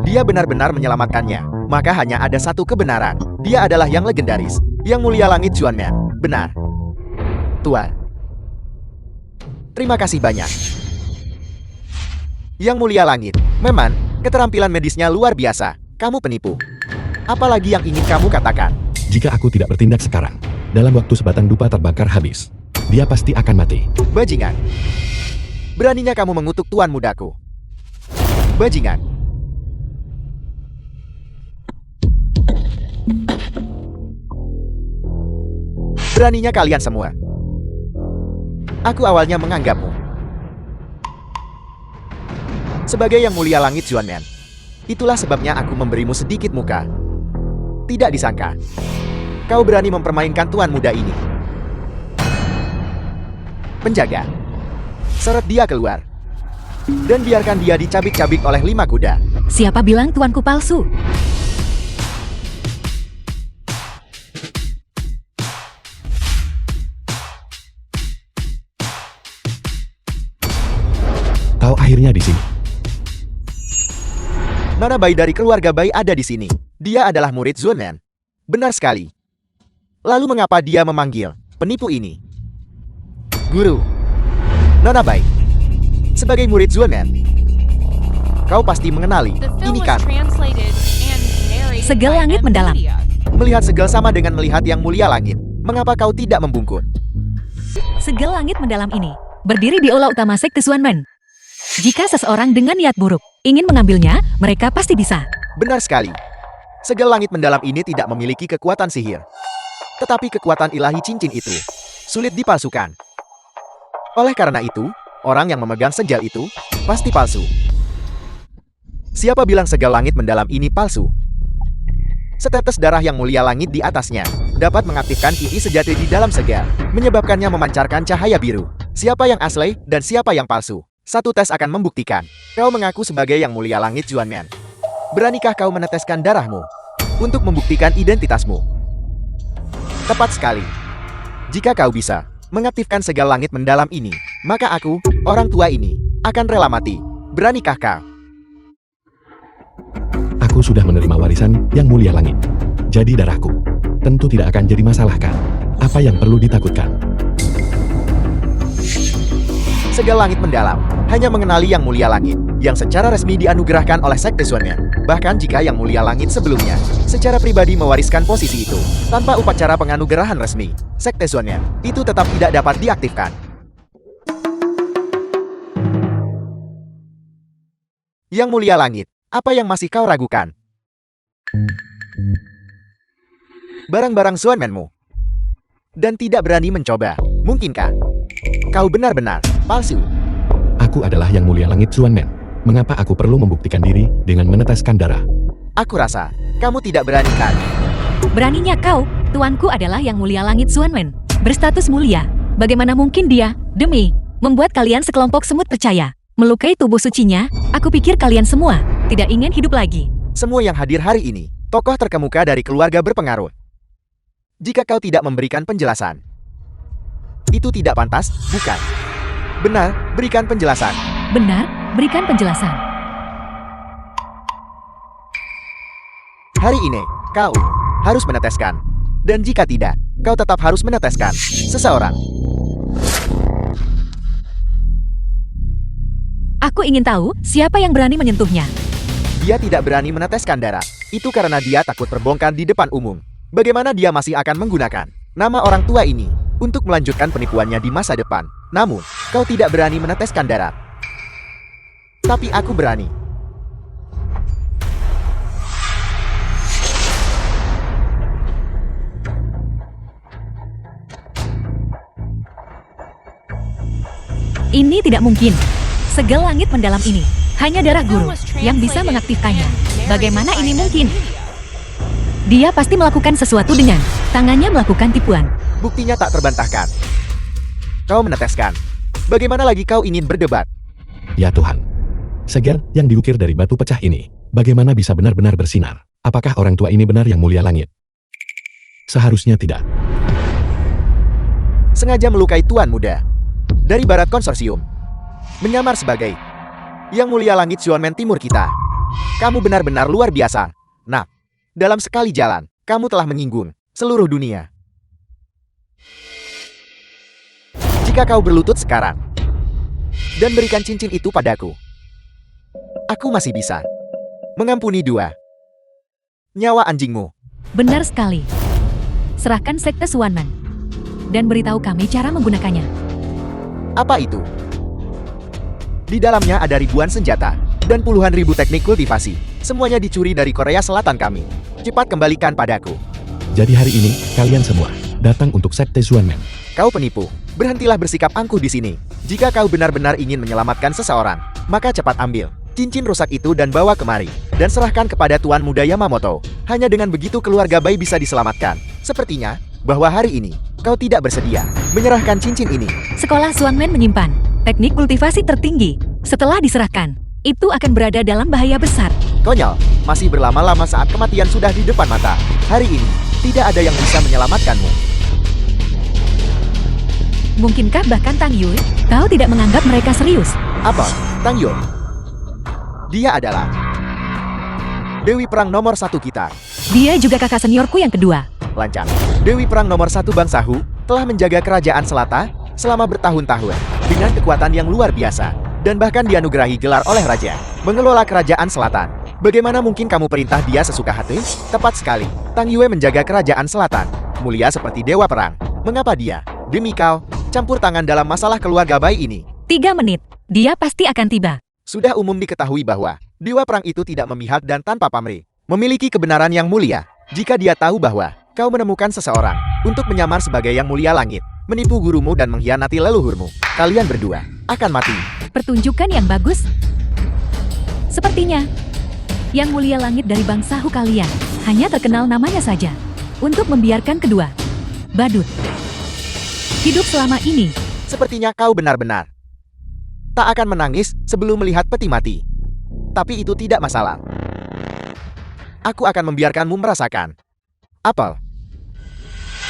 Dia benar-benar menyelamatkannya. Maka hanya ada satu kebenaran. Dia adalah yang legendaris, yang mulia langit Xuanmen. Benar. Tuan. Terima kasih banyak. Yang Mulia Langit, memang, keterampilan medisnya luar biasa. Kamu penipu. Apalagi yang ingin kamu katakan? Jika aku tidak bertindak sekarang, dalam waktu sebatang dupa terbakar habis. Dia pasti akan mati. Bajingan. Beraninya kamu mengutuk tuan mudaku. Bajingan. Beraninya kalian semua. Aku awalnya menganggapmu sebagai Yang Mulia Langit Xuanmen. Itulah sebabnya aku memberimu sedikit muka. Tidak disangka, kau berani mempermainkan tuan muda ini. Penjaga, seret dia keluar. Dan biarkan dia dicabik-cabik oleh 5 kuda. Siapa bilang tuanku palsu? Kau akhirnya di sini. Nona Bai dari keluarga Bai ada di sini. Dia adalah murid Xuanmen. Benar sekali. Lalu mengapa dia memanggil penipu ini Guru? Nona Bai, sebagai murid Xuanmen, kau pasti mengenali The film ini was kan? translated and narrated Segel by langit M. mendalam. Media. Melihat segel sama dengan melihat Yang Mulia Langit. Mengapa kau tidak membungkuk? Segel langit mendalam ini berdiri di aula utama sekte Xuanmen. Jika seseorang dengan niat buruk ingin mengambilnya, mereka pasti bisa. Benar sekali. Segel langit mendalam ini tidak memiliki kekuatan sihir. Tetapi kekuatan ilahi cincin itu sulit dipalsukan. Oleh karena itu, orang yang memegang segel itu pasti palsu. Siapa bilang segel langit mendalam ini palsu? Setetes darah Yang Mulia Langit di atasnya dapat mengaktifkan ki sejati di dalam segel, menyebabkannya memancarkan cahaya biru. Siapa yang asli dan siapa yang palsu? Satu tes akan membuktikan. Kau mengaku sebagai Yang Mulia Langit Xuanmen. Beranikah kau meneteskan darahmu untuk membuktikan identitasmu? Tepat sekali. Jika kau bisa mengaktifkan segel langit mendalam ini, maka aku, orang tua ini, akan rela mati. Beranikah kau? Aku sudah menerima warisan Yang Mulia Langit. Jadi darahku tentu tidak akan jadi masalah kan? Apa yang perlu ditakutkan? Segel langit mendalam hanya mengenali Yang Mulia Langit yang secara resmi dianugerahkan oleh sekte Xuanmen. Bahkan jika Yang Mulia Langit sebelumnya secara pribadi mewariskan posisi itu tanpa upacara penganugerahan resmi, sekte Xuanmen itu tetap tidak dapat diaktifkan. Yang Mulia Langit, apa yang masih kau ragukan? Barang-barang Xuanmenmu dan tidak berani mencoba. Mungkinkah kau benar-benar palsu? Aku adalah Yang Mulia Langit Xuanmen. Mengapa aku perlu membuktikan diri dengan meneteskan darah? Aku rasa kamu tidak berani kan? Beraninya kau, tuanku adalah Yang Mulia Langit Xuanmen. Berstatus mulia. Bagaimana mungkin dia, demi membuat kalian sekelompok semut percaya, melukai tubuh sucinya? Aku pikir kalian semua tidak ingin hidup lagi. Semua yang hadir hari ini, tokoh terkemuka dari keluarga berpengaruh. Jika kau tidak memberikan penjelasan, itu tidak pantas, bukan? Benar, berikan penjelasan. Benar, berikan penjelasan. Hari ini, kau harus meneteskan. Dan jika tidak, kau tetap harus meneteskan seseorang. Aku ingin tahu siapa yang berani menyentuhnya. Dia tidak berani meneteskan darah. Itu karena dia takut terbongkar di depan umum. Bagaimana dia masih akan menggunakan nama orang tua ini untuk melanjutkan penipuannya di masa depan? Namun, kau tidak berani meneteskan darah. Tapi aku berani. Ini tidak mungkin. Segel langit mendalam ini hanya darah The film guru was yang bisa translated mengaktifkannya. and narrated Bagaimana by ini M. mungkin? Media. Dia pasti melakukan sesuatu dengan tangannya melakukan tipuan. Buktinya tak terbantahkan. Kau meneteskan. Bagaimana lagi kau ingin berdebat? Ya Tuhan. Segel yang diukir dari batu pecah ini, bagaimana bisa benar-benar bersinar? Apakah orang tua ini benar Yang Mulia Langit? Seharusnya tidak. Sengaja melukai tuan muda dari Barat Konsorsium. Menyamar sebagai Yang Mulia Langit Xuanmen Timur kita. Kamu benar-benar luar biasa. Nah, dalam sekali jalan, kamu telah menyinggung seluruh dunia. Jika kau berlutut sekarang dan berikan cincin itu padaku, Aku masih bisa mengampuni 2 nyawa anjingmu. Benar sekali. Serahkan Sekte Suanman. Dan beritahu kami cara menggunakannya. Apa itu? Di dalamnya ada ribuan senjata dan puluhan ribu teknik kultivasi. Semuanya dicuri dari Korea Selatan kami. Cepat kembalikan padaku. Jadi hari ini, kalian semua datang untuk Sekte Suanmen. Kau penipu. Berhentilah bersikap angkuh di sini. Jika kau benar-benar ingin menyelamatkan seseorang, maka cepat ambil cincin rusak itu dan bawa kemari. Dan serahkan kepada Tuan Muda Yamamoto. Hanya dengan begitu keluarga Bai bisa diselamatkan. Sepertinya, bahwa hari ini, kau tidak bersedia menyerahkan cincin ini. Sekolah Suanmen menyimpan teknik kultivasi tertinggi. Setelah diserahkan, itu akan berada dalam bahaya besar. Konyol, masih berlama-lama saat kematian sudah di depan mata. Hari ini, tidak ada yang bisa menyelamatkanmu. Mungkinkah bahkan Tang Yue, kau tidak menganggap mereka serius? Apa? Tang Yue? Dia adalah Dewi Perang nomor 1 kita. Dia juga kakak seniorku yang kedua. Lancang. Dewi Perang nomor 1 Bangsa Hu telah menjaga kerajaan Selata selama bertahun-tahun dengan kekuatan yang luar biasa dan bahkan dianugerahi gelar oleh raja mengelola kerajaan Selatan. Bagaimana mungkin kamu perintah dia sesuka hati? Tepat sekali. Tang Yue menjaga kerajaan Selatan, mulia seperti dewa perang. Mengapa dia, demi kau, campur tangan dalam masalah keluarga Bai ini? 3 menit. Dia pasti akan tiba. Sudah umum diketahui bahwa dewa perang itu tidak memihak dan tanpa pamrih, memiliki kebenaran yang mulia. Jika dia tahu bahwa kau menemukan seseorang untuk menyamar sebagai yang mulia langit, menipu gurumu dan mengkhianati leluhurmu, kalian berdua akan mati. Pertunjukan yang bagus. Sepertinya, yang mulia langit dari bangsa Hu kalian hanya terkenal namanya saja. Untuk membiarkan kedua badut hidup selama ini. Sepertinya kau benar-benar tak akan menangis sebelum melihat peti mati. Tapi itu tidak masalah. Aku akan membiarkanmu merasakan. Apel.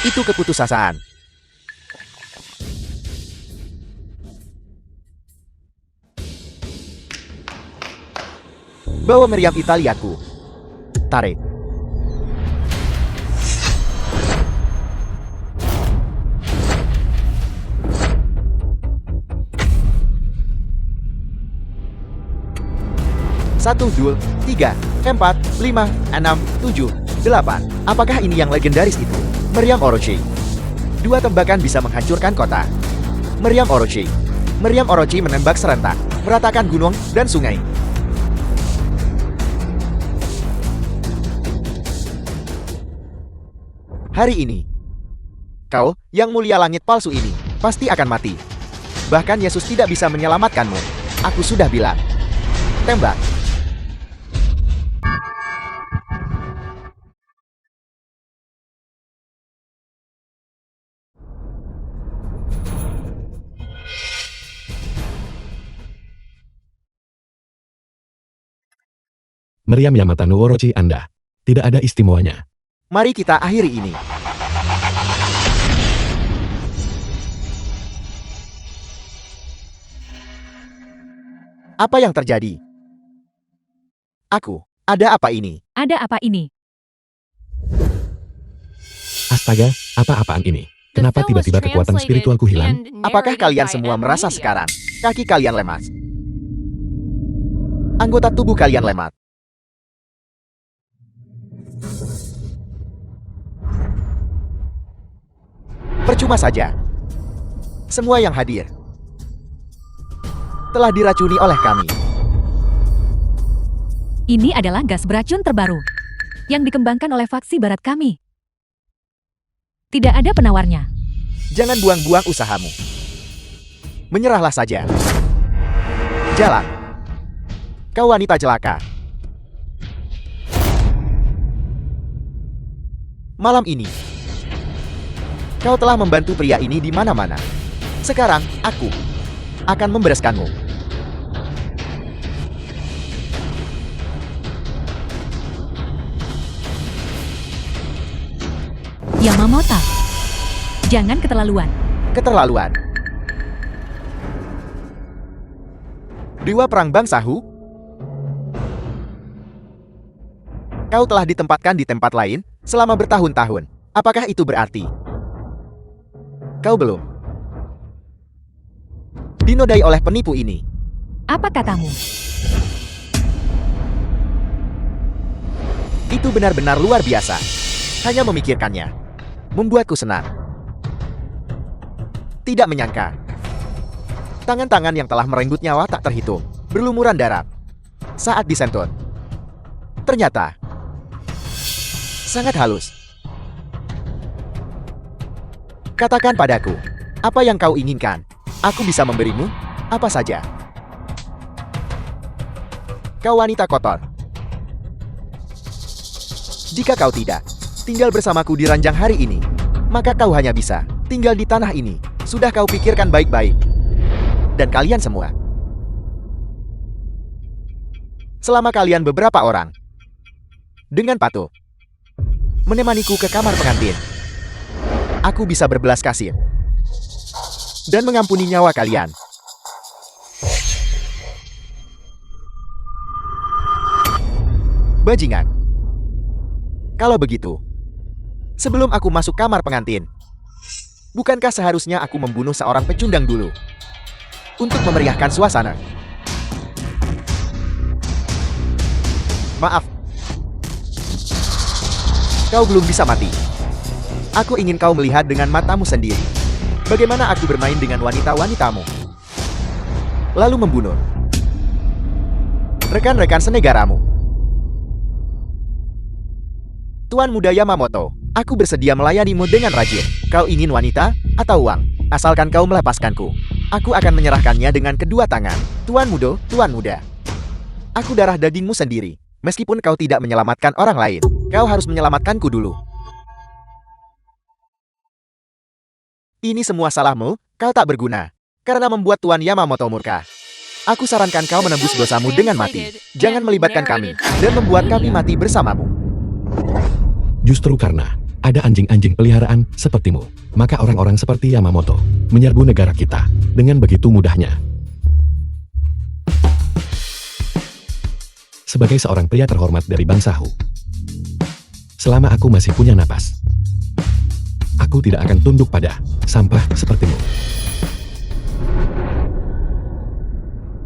Itu keputusasaan. Bawa meriam Italiaku. Tarik. Satu, 2, 3, 4, 5, 6, 7, 8. Apakah ini yang legendaris itu? Meriam Orochi. 2 tembakan bisa menghancurkan kota. Meriam Orochi. Meriam Orochi menembak serentak, meratakan gunung dan sungai. Hari ini, kau, yang mulia langit palsu ini, pasti akan mati. Bahkan Yesus tidak bisa menyelamatkanmu. Aku sudah bilang. Tembak. Meriam Yamata no Orochi Anda. Tidak ada istimewanya. Mari kita akhiri ini. Apa yang terjadi? Aku, ada apa ini? Ada apa ini? Astaga, apa-apaan ini? Kenapa tiba-tiba kekuatan spiritualku hilang? Apakah kalian semua merasa sekarang kaki kalian lemas? Anggota tubuh kalian lemat. Percuma saja. Semua yang hadir telah diracuni oleh kami. Ini adalah gas beracun terbaru yang dikembangkan oleh faksi barat kami. Tidak ada penawarnya. Jangan buang-buang usahamu. Menyerahlah saja. Jalan. Kau wanita celaka. Malam ini, kau telah membantu pria ini di mana-mana. Sekarang, aku akan membereskanmu. Yamamoto, jangan keterlaluan. Keterlaluan. Dewa Perang Bangsa Hu? Kau telah ditempatkan di tempat lain selama bertahun-tahun. Apakah itu berarti kau belum dinodai oleh penipu ini? Apa katamu? Itu benar-benar luar biasa. Hanya memikirkannya membuatku senang. Tidak menyangka, tangan-tangan yang telah merenggut nyawa tak terhitung berlumuran darah saat disentuh. Ternyata sangat halus. Katakan padaku, apa yang kau inginkan? Aku bisa memberimu apa saja. Kau wanita kotor. Jika kau tidak tinggal bersamaku di ranjang hari ini, maka kau hanya bisa tinggal di tanah ini. Sudah kau pikirkan baik-baik. Dan kalian semua. Selama kalian beberapa orang dengan patuh menemaniku ke kamar pengantin, aku bisa berbelas kasih dan mengampuni nyawa kalian. Bajingan. Kalau begitu, sebelum aku masuk kamar pengantin, bukankah seharusnya aku membunuh seorang pecundang dulu untuk memeriahkan suasana? Maaf. Kau belum bisa mati. Aku ingin kau melihat dengan matamu sendiri bagaimana aku bermain dengan wanita-wanitamu, lalu membunuh rekan-rekan senegaramu. Tuan Muda Yamamoto, aku bersedia melayanimu dengan rajin. Kau ingin wanita atau uang? Asalkan kau melepaskanku, aku akan menyerahkannya dengan kedua tangan. Tuan Muda. Aku darah dagingmu sendiri. Meskipun kau tidak menyelamatkan orang lain, kau harus menyelamatkanku dulu. Ini semua salahmu, kau tak berguna. Karena membuat Tuan Yamamoto murka. Aku sarankan kau menembus dosamu dengan mati. Jangan melibatkan kami, dan membuat kami mati bersamamu. Justru karena ada anjing-anjing peliharaan sepertimu, maka orang-orang seperti Yamamoto menyerbu negara kita dengan begitu mudahnya. Sebagai seorang pria terhormat dari bangsa Hu, selama aku masih punya napas, aku tidak akan tunduk pada sampah sepertimu.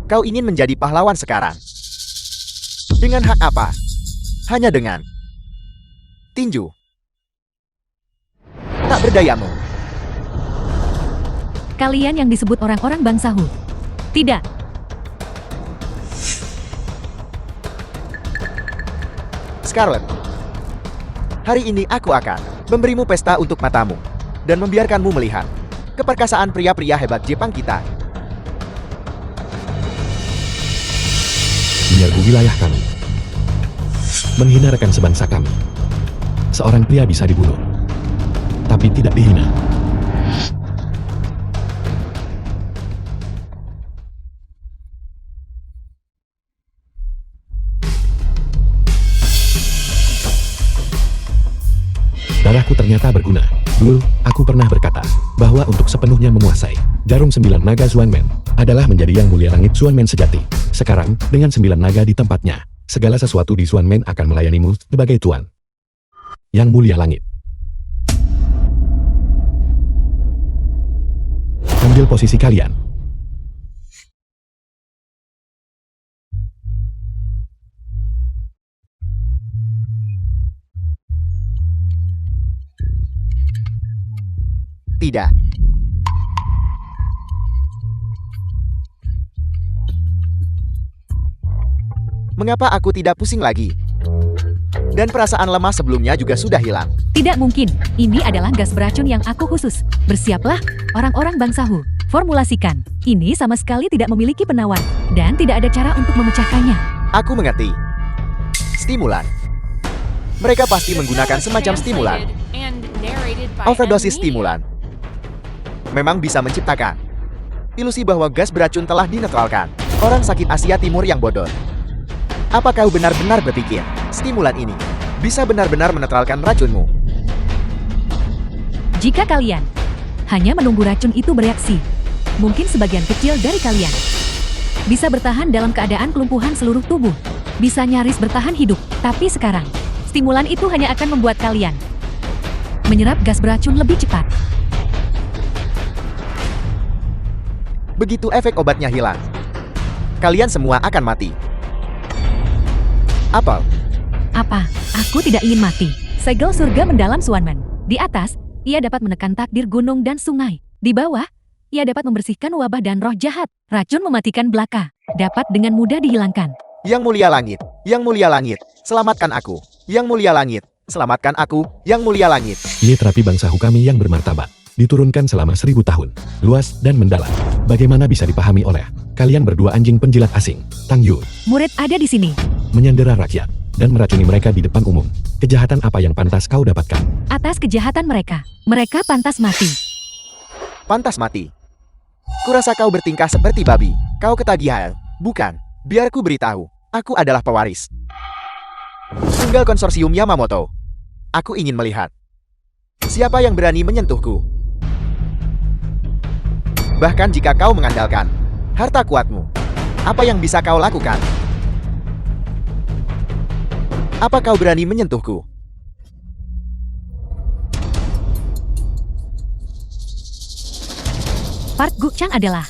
Kau ingin menjadi pahlawan sekarang? Dengan hak apa? Hanya dengan tinju. Tak berdayamu. Kalian yang disebut orang-orang bangsa Hu. Tidak. Scarlet, hari ini aku akan memberimu pesta untuk matamu dan membiarkanmu melihat keperkasaan pria-pria hebat Jepang kita. Menyerbu wilayah kami, menghina rekan sebangsa kami. Seorang pria bisa dibunuh, tapi tidak dihina. Darahku ternyata berguna. Dulu, aku pernah berkata bahwa untuk sepenuhnya menguasai jarum 9 naga Xuanmen adalah menjadi yang mulia langit Xuanmen sejati. Sekarang, dengan 9 naga di tempatnya, segala sesuatu di Xuanmen akan melayanimu sebagai tuan yang mulia langit. Ambil posisi kalian. Tidak. Mengapa aku tidak pusing lagi? Dan perasaan lemah sebelumnya juga sudah hilang. Tidak mungkin. Ini adalah gas beracun yang aku khusus. Bersiaplah, orang-orang bangsa Hu. Formulasikan. Ini sama sekali tidak memiliki penawar. Dan tidak ada cara untuk memecahkannya. Aku mengerti. Stimulan. Mereka pasti menggunakan semacam stimulan. Overdosis stimulan memang bisa menciptakan ilusi bahwa gas beracun telah dinetralkan. Orang sakit Asia Timur yang bodoh. Apa kau benar-benar berpikir stimulan ini bisa benar-benar menetralkan racunmu? Jika kalian hanya menunggu racun itu bereaksi, mungkin sebagian kecil dari kalian bisa bertahan dalam keadaan kelumpuhan seluruh tubuh, bisa nyaris bertahan hidup. Tapi sekarang, stimulan itu hanya akan membuat kalian menyerap gas beracun lebih cepat. Begitu efek obatnya hilang, kalian semua akan mati. Apel, Apa? Aku tidak ingin mati. Segel surga mendalam Suanmen. Di atas, ia dapat menekan takdir gunung dan sungai. Di bawah, ia dapat membersihkan wabah dan roh jahat. Racun mematikan belaka. Dapat dengan mudah dihilangkan. Yang mulia langit, selamatkan aku. Yang mulia langit, selamatkan aku. Yang mulia langit. Ye terapi bangsahu kami yang bermartabat. Diturunkan selama 1000 tahun. Luas dan mendalam. Bagaimana bisa dipahami oleh kalian berdua anjing penjilat asing? Tang Yu Murid ada di sini. menyandera rakyat dan meracuni mereka di depan umum. Kejahatan apa yang pantas kau dapatkan? Atas kejahatan mereka, mereka pantas mati. Pantas mati. Kurasa kau bertingkah seperti babi. Kau ketagihan. Bukan. Biar ku beritahu. Aku adalah pewaris. Tunggal konsorsium Yamamoto. Aku ingin melihat. Siapa yang berani menyentuhku? Bahkan jika kau mengandalkan harta kuatmu, apa yang bisa kau lakukan? Apa kau berani menyentuhku? Park Gukchang adalah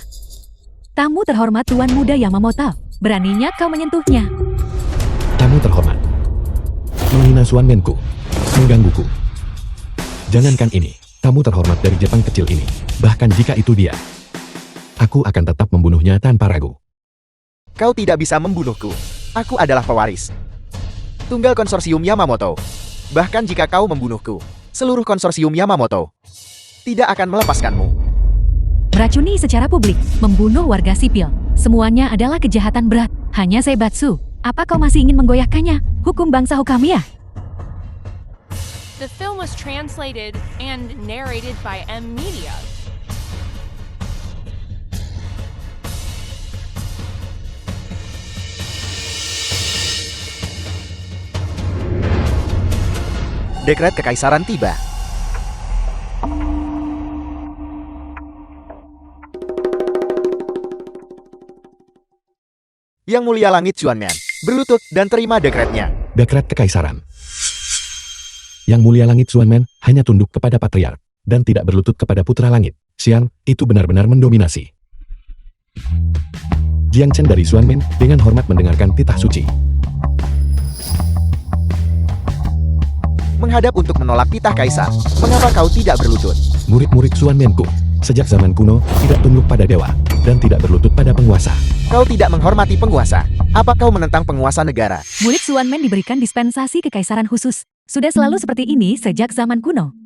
tamu terhormat Tuan Muda Yamamoto. Beraninya kau menyentuhnya. Tamu terhormat. Menghina Suanmenku. Menggangguku. Jangankan ini, tamu terhormat dari Jepang kecil ini. Bahkan jika itu dia, aku akan tetap membunuhnya tanpa ragu. Kau tidak bisa membunuhku. Aku adalah pewaris. Tunggal konsorsium Yamamoto. Bahkan jika kau membunuhku, seluruh konsorsium Yamamoto tidak akan melepaskanmu. Meracuni secara publik, membunuh warga sipil. Semuanya adalah kejahatan berat. Hanya Seibatsu. Apa kau masih ingin menggoyahkannya? Hukum bangsa Hokamiya. The film was translated and narrated by M Media. Dekret kekaisaran tiba. Yang mulia langit Xuanmen, berlutut dan terima dekretnya. Dekret kekaisaran. Yang mulia langit Xuanmen hanya tunduk kepada patriark dan tidak berlutut kepada putra langit. Xiang, itu benar-benar mendominasi. Jiang Chen dari Xuanmen dengan hormat mendengarkan titah suci. Menghadap untuk menolak titah kaisar. Mengapa kau tidak berlutut? Murid-murid Xuanmenku sejak zaman kuno tidak tunduk pada dewa dan tidak berlutut pada penguasa. Kau tidak menghormati penguasa. Apa kau menentang penguasa negara? Murid Xuanmen diberikan dispensasi kekaisaran khusus. Sudah selalu seperti ini sejak zaman kuno.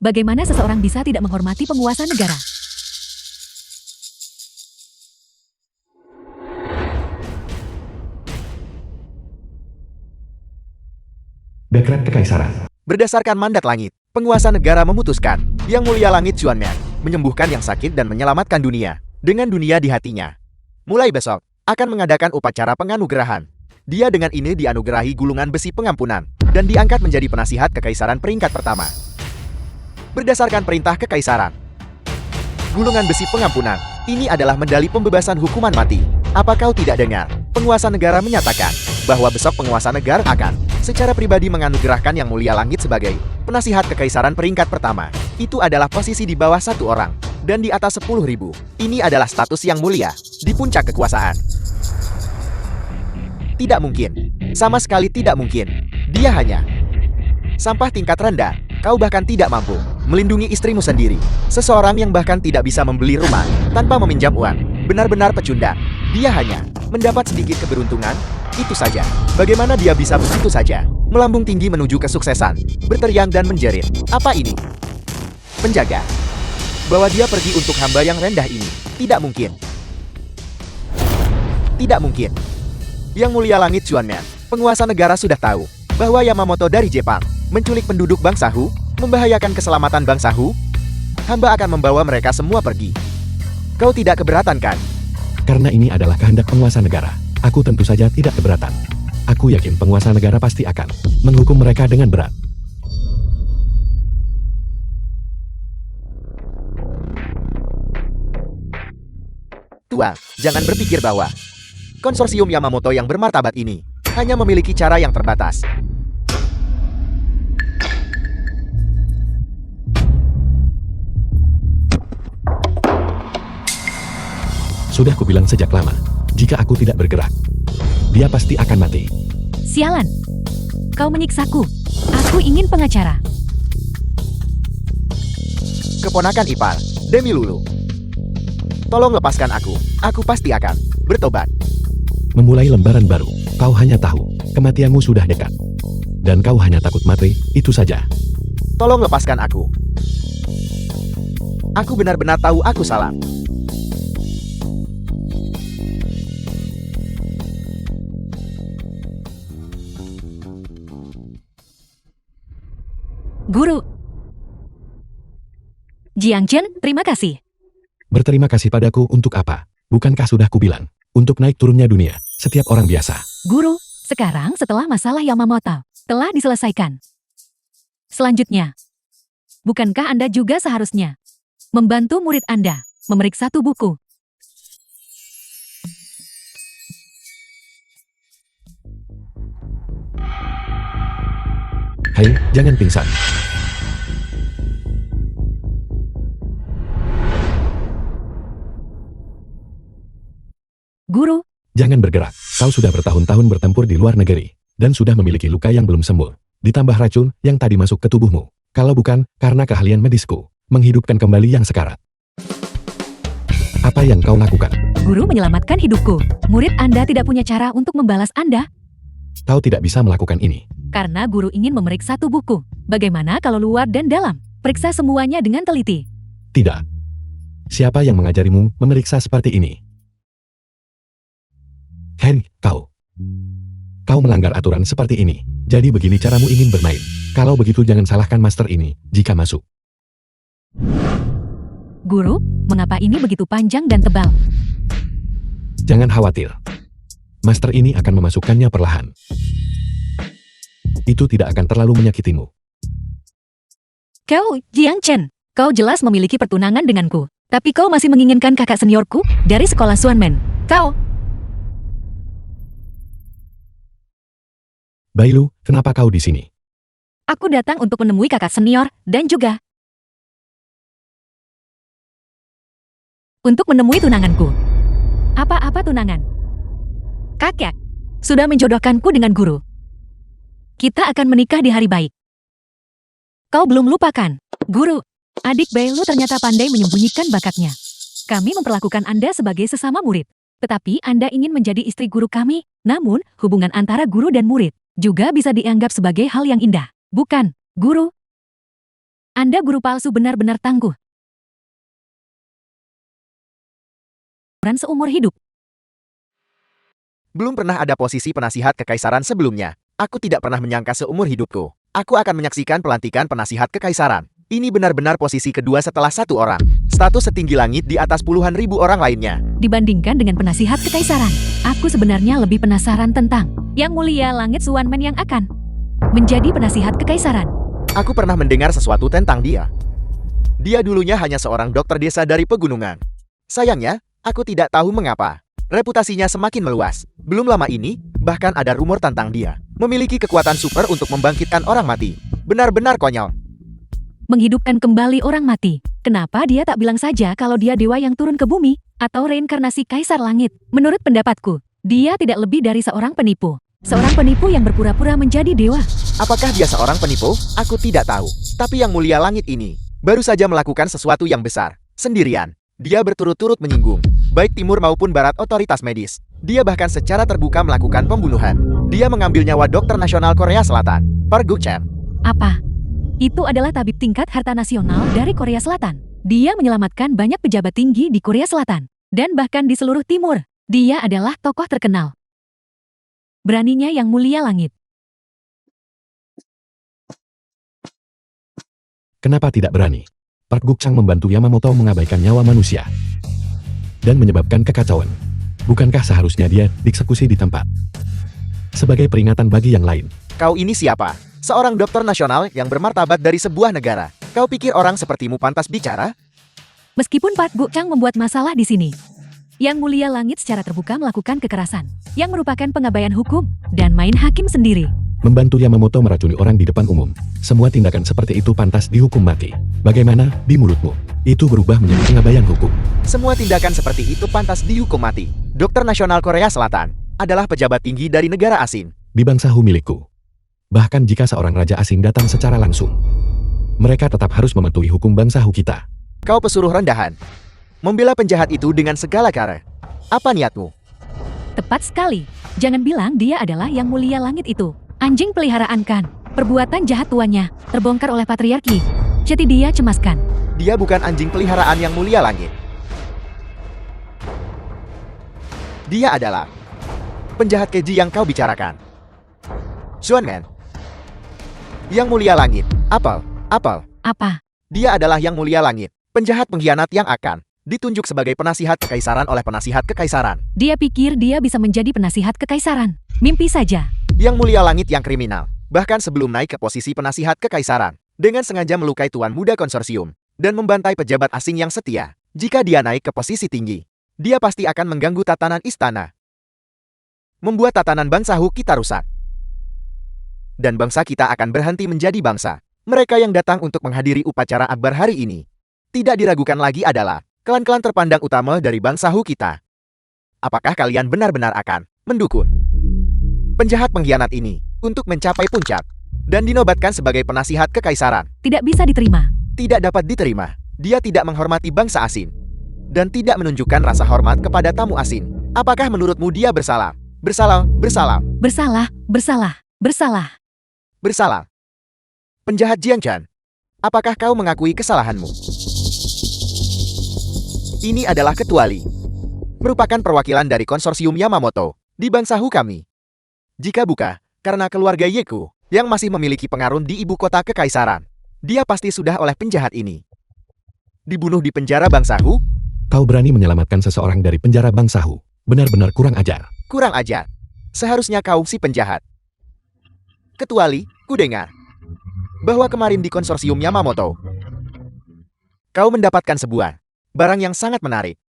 Bagaimana seseorang bisa tidak menghormati penguasa negara? Dekret kekaisaran. Berdasarkan mandat langit, penguasa negara memutuskan Yang mulia langit Xuanmen menyembuhkan yang sakit dan menyelamatkan dunia dengan dunia di hatinya. Mulai besok akan mengadakan upacara penganugerahan. Dia dengan ini dianugerahi gulungan besi pengampunan dan diangkat menjadi penasihat kekaisaran peringkat pertama. Berdasarkan perintah kekaisaran, gulungan besi pengampunan ini adalah medali pembebasan hukuman mati. Apa kau tidak dengar? Penguasa negara menyatakan bahwa besok penguasa negara akan secara pribadi menganugerahkan Yang Mulia Langit sebagai penasihat kekaisaran peringkat pertama. Itu adalah posisi di bawah 1 orang dan di atas 10.000. Ini adalah status yang mulia di puncak kekuasaan. Tidak mungkin. Sama sekali tidak mungkin. Dia hanya sampah tingkat rendah. Kau bahkan tidak mampu melindungi istrimu sendiri. Seseorang yang bahkan tidak bisa membeli rumah tanpa meminjam uang. Benar-benar pecundang. Dia hanya mendapat sedikit keberuntungan. Itu saja. Bagaimana dia bisa begitu saja melambung tinggi menuju kesuksesan, berteriak dan menjerit. Apa ini? Penjaga. Bawa dia pergi untuk hamba yang rendah ini. Tidak mungkin. Tidak mungkin. Yang Mulia Langit Xuanmen, penguasa negara sudah tahu bahwa Yamamoto dari Jepang menculik penduduk bangsa Hu, membahayakan keselamatan bangsa Hu. Hamba akan membawa mereka semua pergi. Kau tidak keberatan kan? Karena ini adalah kehendak penguasa negara, aku tentu saja tidak keberatan. Aku yakin penguasa negara pasti akan menghukum mereka dengan berat. Tua, jangan berpikir bahwa konsorsium Yamamoto yang bermartabat ini hanya memiliki cara yang terbatas. Sudah kubilang sejak lama, jika aku tidak bergerak, dia pasti akan mati. Sialan. Kau menyiksaku. Aku ingin pengacara. Keponakan ipar, Demi Lulu. Tolong lepaskan aku. Aku pasti akan bertobat. Memulai lembaran baru, kau hanya tahu, kematianmu sudah dekat. Dan kau hanya takut mati, itu saja. Tolong lepaskan aku. Aku benar-benar tahu aku salah. Guru. Jiang Chen, terima kasih. Berterima kasih padaku untuk apa? Bukankah sudah kubilang, untuk naik turunnya dunia, setiap orang biasa. Guru, sekarang setelah masalah Yamamoto telah diselesaikan. Selanjutnya, bukankah Anda juga seharusnya membantu murid Anda memeriksa tubuhku? Hai, jangan pingsan. Guru, Jangan bergerak, kau sudah bertahun-tahun bertempur di luar negeri, dan sudah memiliki luka yang belum sembuh. Ditambah racun yang tadi masuk ke tubuhmu. Kalau bukan, karena keahlian medisku, menghidupkan kembali yang sekarat. Apa yang kau lakukan? guru menyelamatkan hidupku. Murid Anda tidak punya cara untuk membalas Anda, Kau tidak bisa melakukan ini. karena guru ingin memeriksa tubuhku. Bagaimana kalau luar dan dalam? Periksa semuanya dengan teliti. Tidak. Siapa yang mengajarimu memeriksa seperti ini? Hei, kau. Kau melanggar aturan seperti ini. Jadi begini caramu ingin bermain. Kalau begitu jangan salahkan master ini, jika masuk. Guru, mengapa ini begitu panjang dan tebal? Jangan khawatir. Master ini akan memasukkannya perlahan. Itu tidak akan terlalu menyakitimu. Kau, Jiang Chen, kau jelas memiliki pertunangan denganku. Tapi kau masih menginginkan kakak seniorku dari sekolah Xuanmen. Kau, Bailu, kenapa kau di sini? aku datang untuk menemui kakak senior dan juga untuk menemui tunanganku. Apa-apa tunangan? Kakek sudah menjodohkanku dengan guru. Kita akan menikah di hari baik. Kau belum lupakan, guru. Adik Bailu ternyata pandai menyembunyikan bakatnya. Kami memperlakukan Anda sebagai sesama murid. Tetapi Anda ingin menjadi istri guru kami. Namun, hubungan antara guru dan murid juga bisa dianggap sebagai hal yang indah. Bukan, guru? Anda guru palsu benar-benar tangguh. Seumur hidup. Belum pernah ada posisi penasihat kekaisaran sebelumnya. Aku tidak pernah menyangka seumur hidupku. Aku akan menyaksikan pelantikan penasihat kekaisaran. Ini benar-benar posisi kedua setelah satu orang. Status setinggi langit di atas puluhan ribu orang lainnya. Dibandingkan dengan penasihat kekaisaran, aku sebenarnya lebih penasaran tentang Yang Mulia Langit Xuanmen yang akan menjadi penasihat kekaisaran. Aku pernah mendengar sesuatu tentang dia. Dia dulunya hanya seorang dokter desa dari pegunungan. Sayangnya, aku tidak tahu mengapa. Reputasinya semakin meluas. Belum lama ini, bahkan ada rumor tentang dia memiliki kekuatan super untuk membangkitkan orang mati. Benar-benar konyol. Menghidupkan kembali orang mati. Kenapa dia tak bilang saja kalau dia dewa yang turun ke bumi, atau reinkarnasi kaisar langit? Menurut pendapatku, dia tidak lebih dari seorang penipu. Seorang penipu yang berpura-pura menjadi dewa. Apakah dia seorang penipu? Aku tidak tahu. Tapi Yang Mulia Langit ini baru saja melakukan sesuatu yang besar. Sendirian. Dia berturut-turut menyinggung baik timur maupun barat otoritas medis. Dia bahkan secara terbuka melakukan pembunuhan. Dia mengambil nyawa dokter nasional Korea Selatan, Park Guk-chan. Apa? Itu adalah tabib tingkat harta nasional dari Korea Selatan. Dia menyelamatkan banyak pejabat tinggi di Korea Selatan. Dan bahkan di seluruh timur. Dia adalah tokoh terkenal. Beraninya Yang Mulia Langit. Kenapa tidak berani? Park Guk-chang membantu Yamamoto mengabaikan nyawa manusia. Dan menyebabkan kekacauan. Bukankah seharusnya dia dieksekusi di tempat? Sebagai peringatan bagi yang lain. Kau ini siapa? Seorang dokter nasional yang bermartabat dari sebuah negara. Kau pikir orang sepertimu pantas bicara? Meskipun Park Guk-chang membuat masalah di sini, Yang Mulia Langit secara terbuka melakukan kekerasan, yang merupakan pengabaian hukum, dan main hakim sendiri. Membantu Yamamoto meracuni orang di depan umum. Semua tindakan seperti itu pantas dihukum mati. Bagaimana di mulutmu? Itu berubah menjadi pengabaian hukum. Semua tindakan seperti itu pantas dihukum mati. Dokter nasional Korea Selatan adalah pejabat tinggi dari negara asing. Di bangsa milikku. Bahkan jika seorang raja asing datang secara langsung, mereka tetap harus mematuhi hukum bangsa Hu kita. Kau pesuruh rendahan. Membela penjahat itu dengan segala cara. Apa niatmu? Tepat sekali. Jangan bilang dia adalah yang mulia langit itu. Anjing peliharaan kan. Perbuatan jahat tuannya terbongkar oleh patriarki. Jadi dia cemaskan. Dia bukan anjing peliharaan yang mulia langit. Dia adalah penjahat keji yang kau bicarakan. Xuanman. Yang mulia langit. Apel. Apa? Dia adalah yang mulia langit. Penjahat pengkhianat yang akan ditunjuk sebagai penasihat kekaisaran oleh penasihat kekaisaran. Dia pikir dia bisa menjadi penasihat kekaisaran. Mimpi saja. Yang mulia langit yang kriminal. Bahkan sebelum naik ke posisi penasihat kekaisaran, dengan sengaja melukai tuan muda konsorsium dan membantai pejabat asing yang setia. Jika dia naik ke posisi tinggi, dia pasti akan mengganggu tatanan istana. Membuat tatanan bangsa Hu kita rusak. Dan bangsa kita akan berhenti menjadi bangsa. Mereka yang datang untuk menghadiri upacara akbar hari ini, tidak diragukan lagi adalah klan-klan terpandang utama dari bangsa Hu kita. Apakah kalian benar-benar akan mendukung penjahat pengkhianat ini untuk mencapai puncak dan dinobatkan sebagai penasihat kekaisaran? Tidak bisa diterima. Tidak dapat diterima. Dia tidak menghormati bangsa asing dan tidak menunjukkan rasa hormat kepada tamu asing. Apakah menurutmu dia bersalah? Bersalah. Penjahat Jiangchan, apakah kau mengakui kesalahanmu? Ini adalah Ketua Li, merupakan perwakilan dari konsorsium Yamamoto di bangsa Hu kami. Jika bukan karena keluarga Yeku yang masih memiliki pengaruh di ibu kota kekaisaran, dia pasti sudah oleh penjahat ini dibunuh di penjara bangsa Hu. Kau berani menyelamatkan seseorang dari penjara bangsa Hu. Benar-benar kurang ajar. Kurang ajar. Seharusnya kau si penjahat. Ketua Li, ku dengar bahwa kemarin di konsorsium Yamamoto, kau mendapatkan sebuah barang yang sangat menarik.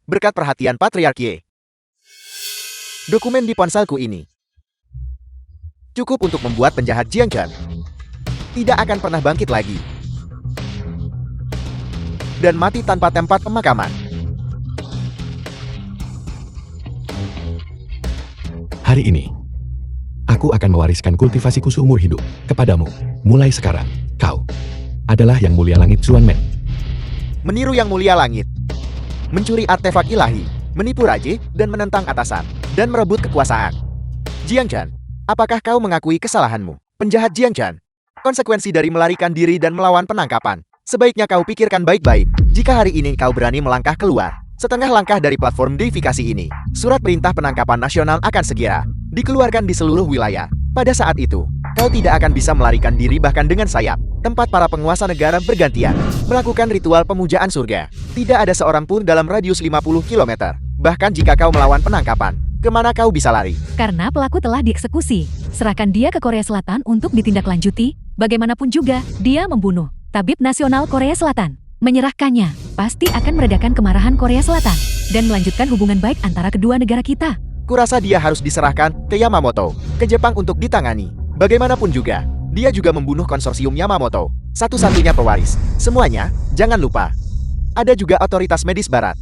Berkat perhatian patriarki, dokumen di ponselku ini cukup untuk membuat penjahat Jiangchan tidak akan pernah bangkit lagi dan mati tanpa tempat pemakaman. Hari ini, aku akan mewariskan kultivasiku seumur hidup kepadamu. Mulai sekarang, kau adalah yang mulia langit Xuanman. Meniru yang mulia langit, mencuri artefak ilahi, menipu raja dan menentang atasan, dan merebut kekuasaan. Jiangchan, apakah kau mengakui kesalahanmu? Penjahat Jiangchan, konsekuensi dari melarikan diri dan melawan penangkapan. Sebaiknya kau pikirkan baik-baik. Jika hari ini kau berani melangkah keluar setengah langkah dari platform deifikasi ini, surat perintah penangkapan nasional akan segera dikeluarkan di seluruh wilayah. Pada saat itu, kau tidak akan bisa melarikan diri bahkan dengan sayap. Tempat para penguasa negara bergantian melakukan ritual pemujaan surga. Tidak ada seorang pun dalam radius 50 km. Bahkan jika kau melawan penangkapan, kemana kau bisa lari? Karena pelaku telah dieksekusi. Serahkan dia ke Korea Selatan untuk ditindaklanjuti. Bagaimanapun juga, dia membunuh Tabib Nasional Korea Selatan. Menyerahkannya pasti akan meredakan kemarahan Korea Selatan dan melanjutkan hubungan baik antara kedua negara kita. Kurasa dia harus diserahkan ke Yamamoto, ke Jepang untuk ditangani. Bagaimanapun juga, dia juga membunuh konsorsium Yamamoto, satu-satunya pewaris. Semuanya, jangan lupa, ada juga otoritas medis barat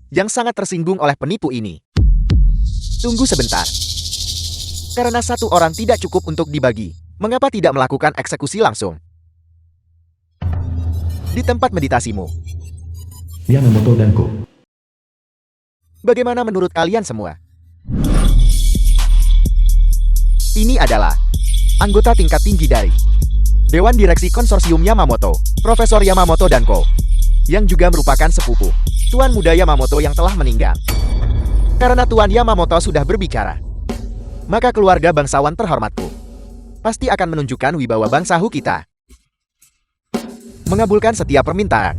yang sangat tersinggung oleh penipu ini. Tunggu sebentar. Karena satu orang tidak cukup untuk dibagi, mengapa tidak melakukan eksekusi langsung di tempat meditasimu? Yamamoto dan Ko. Bagaimana menurut kalian semua? Ini adalah anggota tingkat tinggi dari Dewan Direksi Konsorsium Yamamoto, Profesor Yamamoto dan Ko, yang juga merupakan sepupu Tuan Muda Yamamoto yang telah meninggal. Karena Tuan Yamamoto sudah berbicara, maka keluarga bangsawan terhormatku pasti akan menunjukkan wibawa bangsa Hu kita. Mengabulkan setiap permintaan.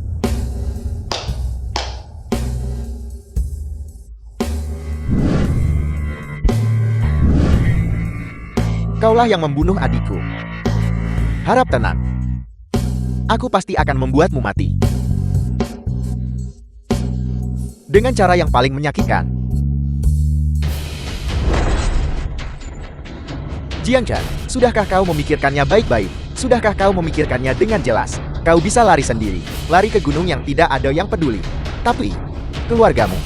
Kaulah yang membunuh adikku. Harap tenang. Aku pasti akan membuatmu mati. Dengan cara yang paling menyakitkan. Jiangchan, sudahkah kau memikirkannya baik-baik? Sudahkah kau memikirkannya dengan jelas? Kau bisa lari sendiri, lari ke gunung yang tidak ada yang peduli. Tapi, keluargamu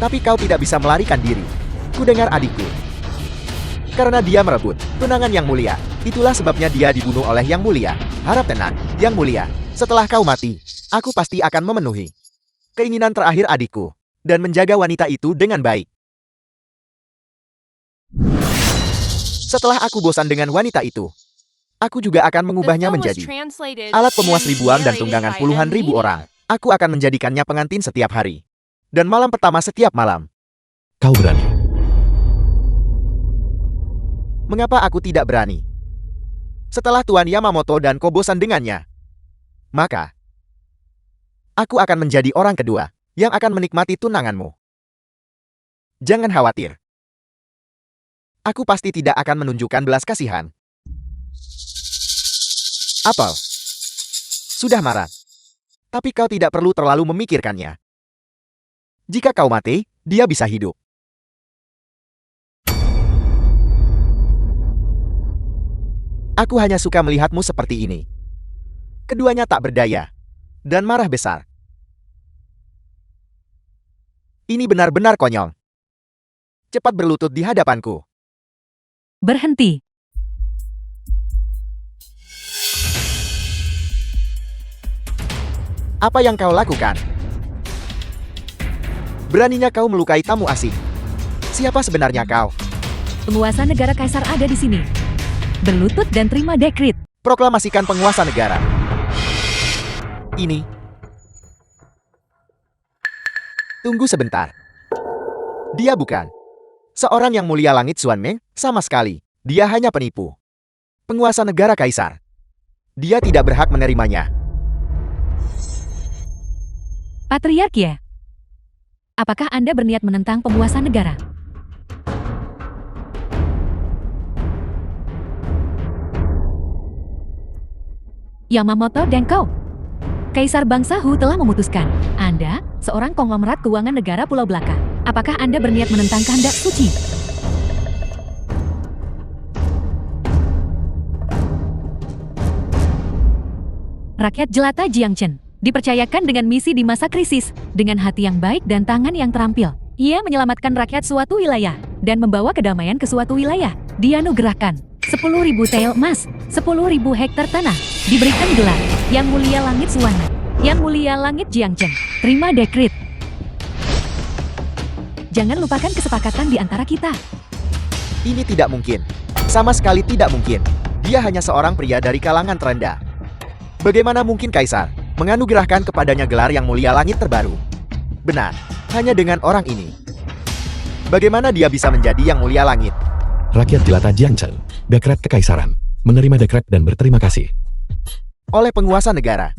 Tapi kau tidak bisa melarikan diri. Kudengar adikku. Karena dia merebut tunangan Yang Mulia. Itulah sebabnya dia dibunuh oleh Yang Mulia. Harap tenang, Yang Mulia. Setelah kau mati, aku pasti akan memenuhi keinginan terakhir adikku dan menjaga wanita itu dengan baik. Setelah aku bosan dengan wanita itu, aku juga akan The mengubahnya film was menjadi translated alat pemuas and ribuan dan narrated tunggangan by puluhan M. ribu Media. orang. Aku akan menjadikannya pengantin setiap hari. Dan malam pertama setiap malam. Kau berani. Mengapa aku tidak berani? Setelah Tuan Yamamoto dan kau bosan dengannya, maka aku akan menjadi orang kedua yang akan menikmati tunanganmu. Jangan khawatir. Aku pasti tidak akan menunjukkan belas kasihan. Apel, sudah marah. Tapi kau tidak perlu terlalu memikirkannya. Jika kau mati, dia bisa hidup. Aku hanya suka melihatmu seperti ini. Keduanya tak berdaya dan marah besar. Ini benar-benar konyol. Cepat berlutut di hadapanku. Berhenti. Apa yang kau lakukan? Beraninya kau melukai tamu asing. Siapa sebenarnya kau? Penguasa negara kaisar ada di sini. Berlutut dan terima dekrit. Proklamasikan penguasa negara. Ini. Tunggu sebentar. Dia bukan seorang Yang Mulia Langit Xuanmeng sama sekali. Dia hanya penipu. Penguasa negara kaisar. Dia tidak berhak menerimanya. Patriark ya? Apakah Anda berniat menentang penguasa negara? Yamamoto dan kau. Kaisar bangsa Hu telah memutuskan. Anda, seorang konglomerat keuangan negara Pulau Belaka. Apakah Anda berniat menentang kehendak suci? Rakyat jelata Jiangchen dipercayakan dengan misi di masa krisis, dengan hati yang baik dan tangan yang terampil. Ia menyelamatkan rakyat suatu wilayah, dan membawa kedamaian ke suatu wilayah. Dianugerahkan 10.000 tel emas, 10.000 hektar tanah, diberikan gelar Yang Mulia Langit Xuanmeng, Yang Mulia Langit Jiangchen. Terima dekrit. Jangan lupakan kesepakatan di antara kita. Ini tidak mungkin. Sama sekali tidak mungkin. Dia hanya seorang pria dari kalangan terendah. Bagaimana mungkin Kaisar menganugerahkan kepadanya gelar Yang Mulia Langit terbaru? Benar, hanya dengan orang ini. Bagaimana dia bisa menjadi Yang Mulia Langit? Rakyat jelata Jiangchen, dekret kekaisaran, menerima dekret dan berterima kasih. Oleh penguasa negara.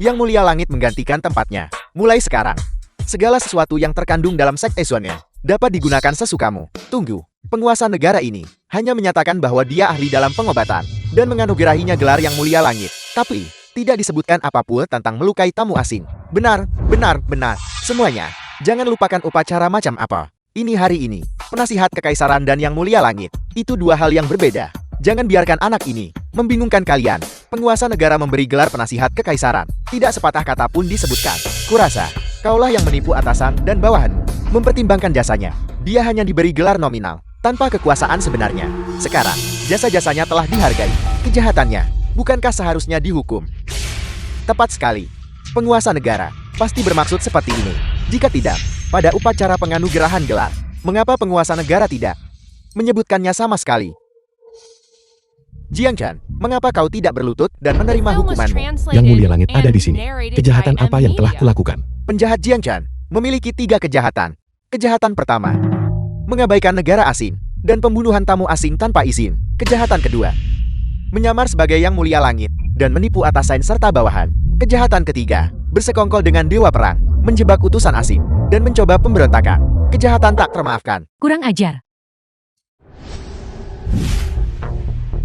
Yang Mulia Langit menggantikan tempatnya. Mulai sekarang, segala sesuatu yang terkandung dalam sekte Xuanmeng dapat digunakan sesukamu. Tunggu, penguasa negara ini hanya menyatakan bahwa dia ahli dalam pengobatan dan menganugerahinya gelar Yang Mulia Langit. Tapi, tidak disebutkan apapun tentang melukai tamu asing. Benar, benar, benar. Semuanya, jangan lupakan upacara macam apa. Ini hari ini, penasihat kekaisaran dan Yang Mulia Langit. Itu dua hal yang berbeda. Jangan biarkan anak ini membingungkan kalian. Penguasa negara memberi gelar penasihat kekaisaran. Tidak sepatah kata pun disebutkan. Kurasa, kaulah yang menipu atasan dan bawahanmu. Mempertimbangkan jasanya, dia hanya diberi gelar nominal, tanpa kekuasaan sebenarnya. Sekarang, jasa-jasanya telah dihargai. Kejahatannya, bukankah seharusnya dihukum? Tepat sekali. Penguasa negara pasti bermaksud seperti ini. Jika tidak, pada upacara penganugerahan gelar, mengapa penguasa negara tidak menyebutkannya sama sekali? Jiangchen, mengapa kau tidak berlutut dan menerima hukumanmu? Yang Mulia Langit ada di sini. Kejahatan apa yang telah kulakukan? Penjahat Jiangchen memiliki 3 kejahatan. Kejahatan pertama, mengabaikan negara asing dan pembunuhan tamu asing tanpa izin. Kejahatan kedua, menyamar sebagai Yang Mulia Langit dan menipu atasan serta bawahan. Kejahatan ketiga, bersekongkol dengan dewa perang, menjebak utusan asing, dan mencoba pemberontakan. Kejahatan tak termaafkan. Kurang ajar.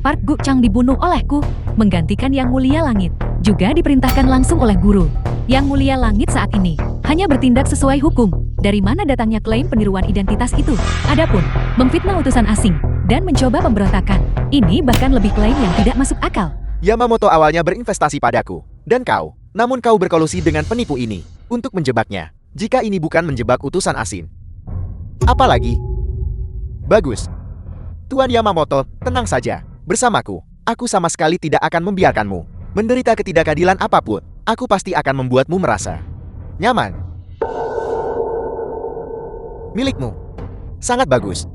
Park Gu-chang dibunuh olehku, menggantikan Yang Mulia Langit. Juga diperintahkan langsung oleh guru. Yang Mulia Langit saat ini hanya bertindak sesuai hukum. Dari mana datangnya klaim peniruan identitas itu? Adapun memfitnah utusan asing dan mencoba pemberontakan, ini bahkan lebih klaim yang tidak masuk akal. Yamamoto awalnya berinvestasi padaku dan kau, namun kau berkolusi dengan penipu ini untuk menjebaknya. jika ini bukan menjebak utusan asing. Apalagi? Bagus. Tuan Yamamoto, tenang saja. Bersamaku, aku sama sekali tidak akan membiarkanmu menderita ketidakadilan apapun. Aku pasti akan membuatmu merasa nyaman. Milikmu. Sangat bagus.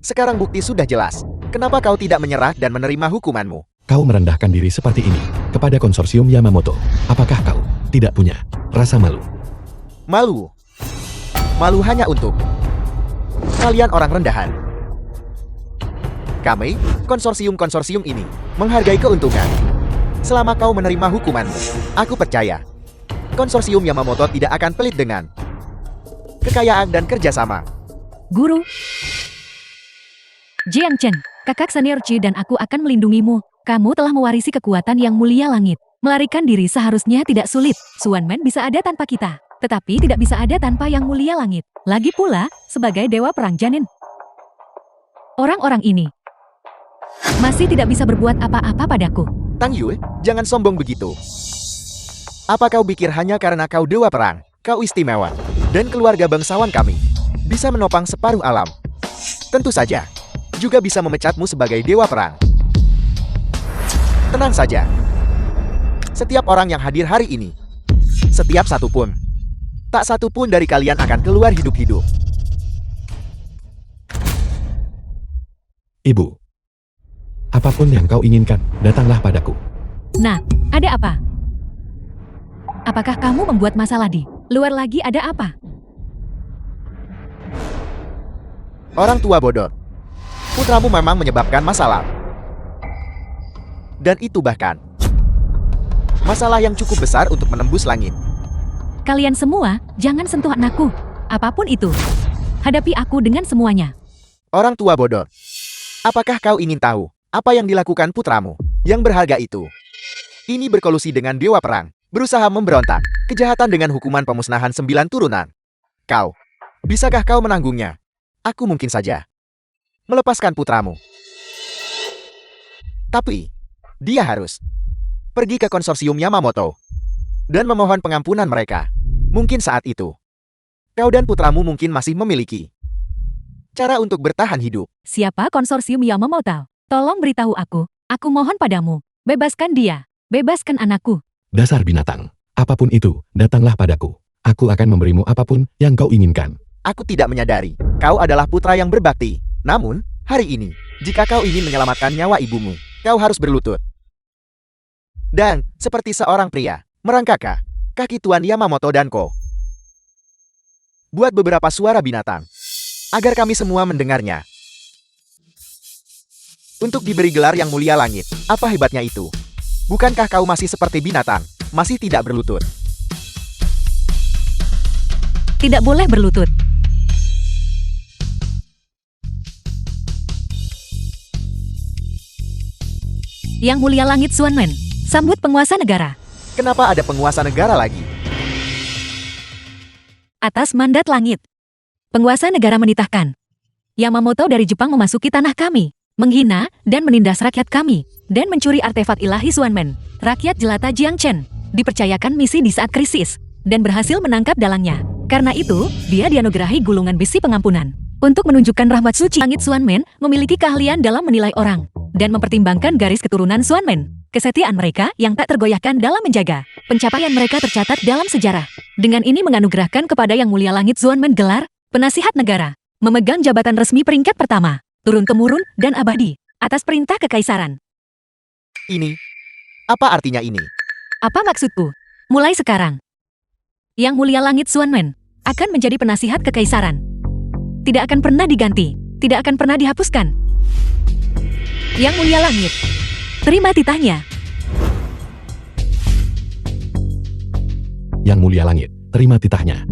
Sekarang bukti sudah jelas. Kenapa kau tidak menyerah dan menerima hukumanmu? Kau merendahkan diri seperti ini kepada konsorsium Yamamoto. Apakah kau tidak punya rasa malu? Malu. Malu hanya untuk kalian orang rendahan. Kami, konsorsium-konsorsium ini, menghargai keuntungan. Selama kau menerima hukumanmu, aku percaya konsorsium Yamamoto tidak akan pelit dengan kekayaan dan kerjasama. Guru. Jiang Chen, kakak senior Chi dan aku akan melindungimu. Kamu telah mewarisi kekuatan yang mulia langit. Melarikan diri seharusnya tidak sulit. Xuanmen bisa ada tanpa kita, tetapi tidak bisa ada tanpa yang mulia langit. Lagi pula, sebagai dewa perang janin, orang-orang ini masih tidak bisa berbuat apa-apa padaku. Tang Yue, jangan sombong begitu. Apa kau pikir hanya karena kau dewa perang, kau istimewa, dan keluarga bangsawan kami bisa menopang separuh alam? Tentu saja, juga bisa memecatmu sebagai dewa perang. Tenang saja. Setiap orang yang hadir hari ini, setiap satu pun, tak satu pun dari kalian akan keluar hidup-hidup. Ibu, apapun yang kau inginkan, datanglah padaku. Nah, ada apa? Apakah kamu membuat masalah di luar lagi? Ada apa? Orang tua bodoh. Putramu memang menyebabkan masalah. Dan itu bahkan masalah yang cukup besar untuk menembus langit. Kalian semua, jangan sentuh anakku. Apapun itu, hadapi aku dengan semuanya. Orang tua bodoh. Apakah kau ingin tahu apa yang dilakukan putramu yang berharga itu? Ini berkolusi dengan dewa perang, berusaha memberontak, kejahatan dengan hukuman pemusnahan 9 turunan. Kau, bisakah kau menanggungnya? Aku mungkin saja melepaskan putramu. Tapi, dia harus pergi ke konsorsium Yamamoto dan memohon pengampunan mereka. Mungkin saat itu, kau dan putramu mungkin masih memiliki cara untuk bertahan hidup. Siapa konsorsium Yamamoto? Tolong beritahu aku. Aku mohon padamu. Bebaskan dia. Bebaskan anakku. Dasar binatang, apapun itu, datanglah padaku. Aku akan memberimu apapun yang kau inginkan. Aku tidak menyadari, kau adalah putra yang berbakti. Namun, hari ini, jika kau ingin menyelamatkan nyawa ibumu, kau harus berlutut. Dan, seperti seorang pria, merangkakkan kaki Tuan Yamamoto dan Ko. Buat beberapa suara binatang, agar kami semua mendengarnya. Untuk diberi gelar yang mulia langit, apa hebatnya itu? Bukankah kau masih seperti binatang, masih tidak berlutut? Tidak boleh berlutut. Yang mulia langit Xuanmen, sambut penguasa negara. Kenapa ada penguasa negara lagi? Atas mandat langit, penguasa negara menitahkan Yamamoto dari Jepang memasuki tanah kami, menghina dan menindas rakyat kami, dan mencuri artefak ilahi Xuanmen. Rakyat jelata Jiang Chen dipercayakan misi di saat krisis, dan berhasil menangkap dalangnya. Karena itu, dia dianugerahi gulungan besi pengampunan. Untuk menunjukkan rahmat suci, langit Xuanmen memiliki keahlian dalam menilai orang, dan mempertimbangkan garis keturunan Xuanmen. Kesetiaan mereka yang tak tergoyahkan dalam menjaga. Pencapaian mereka tercatat dalam sejarah. Dengan ini menganugerahkan kepada Yang Mulia Langit Xuanmen gelar Penasihat Negara, memegang jabatan resmi peringkat pertama, turun-temurun dan abadi, atas perintah kekaisaran. Ini, apa artinya ini? Apa maksudku? Mulai sekarang, Yang Mulia Langit Xuanmen akan menjadi penasihat kekaisaran. Tidak akan pernah diganti, tidak akan pernah dihapuskan. Yang Mulia Langit, terima titahnya. Yang Mulia Langit, terima titahnya.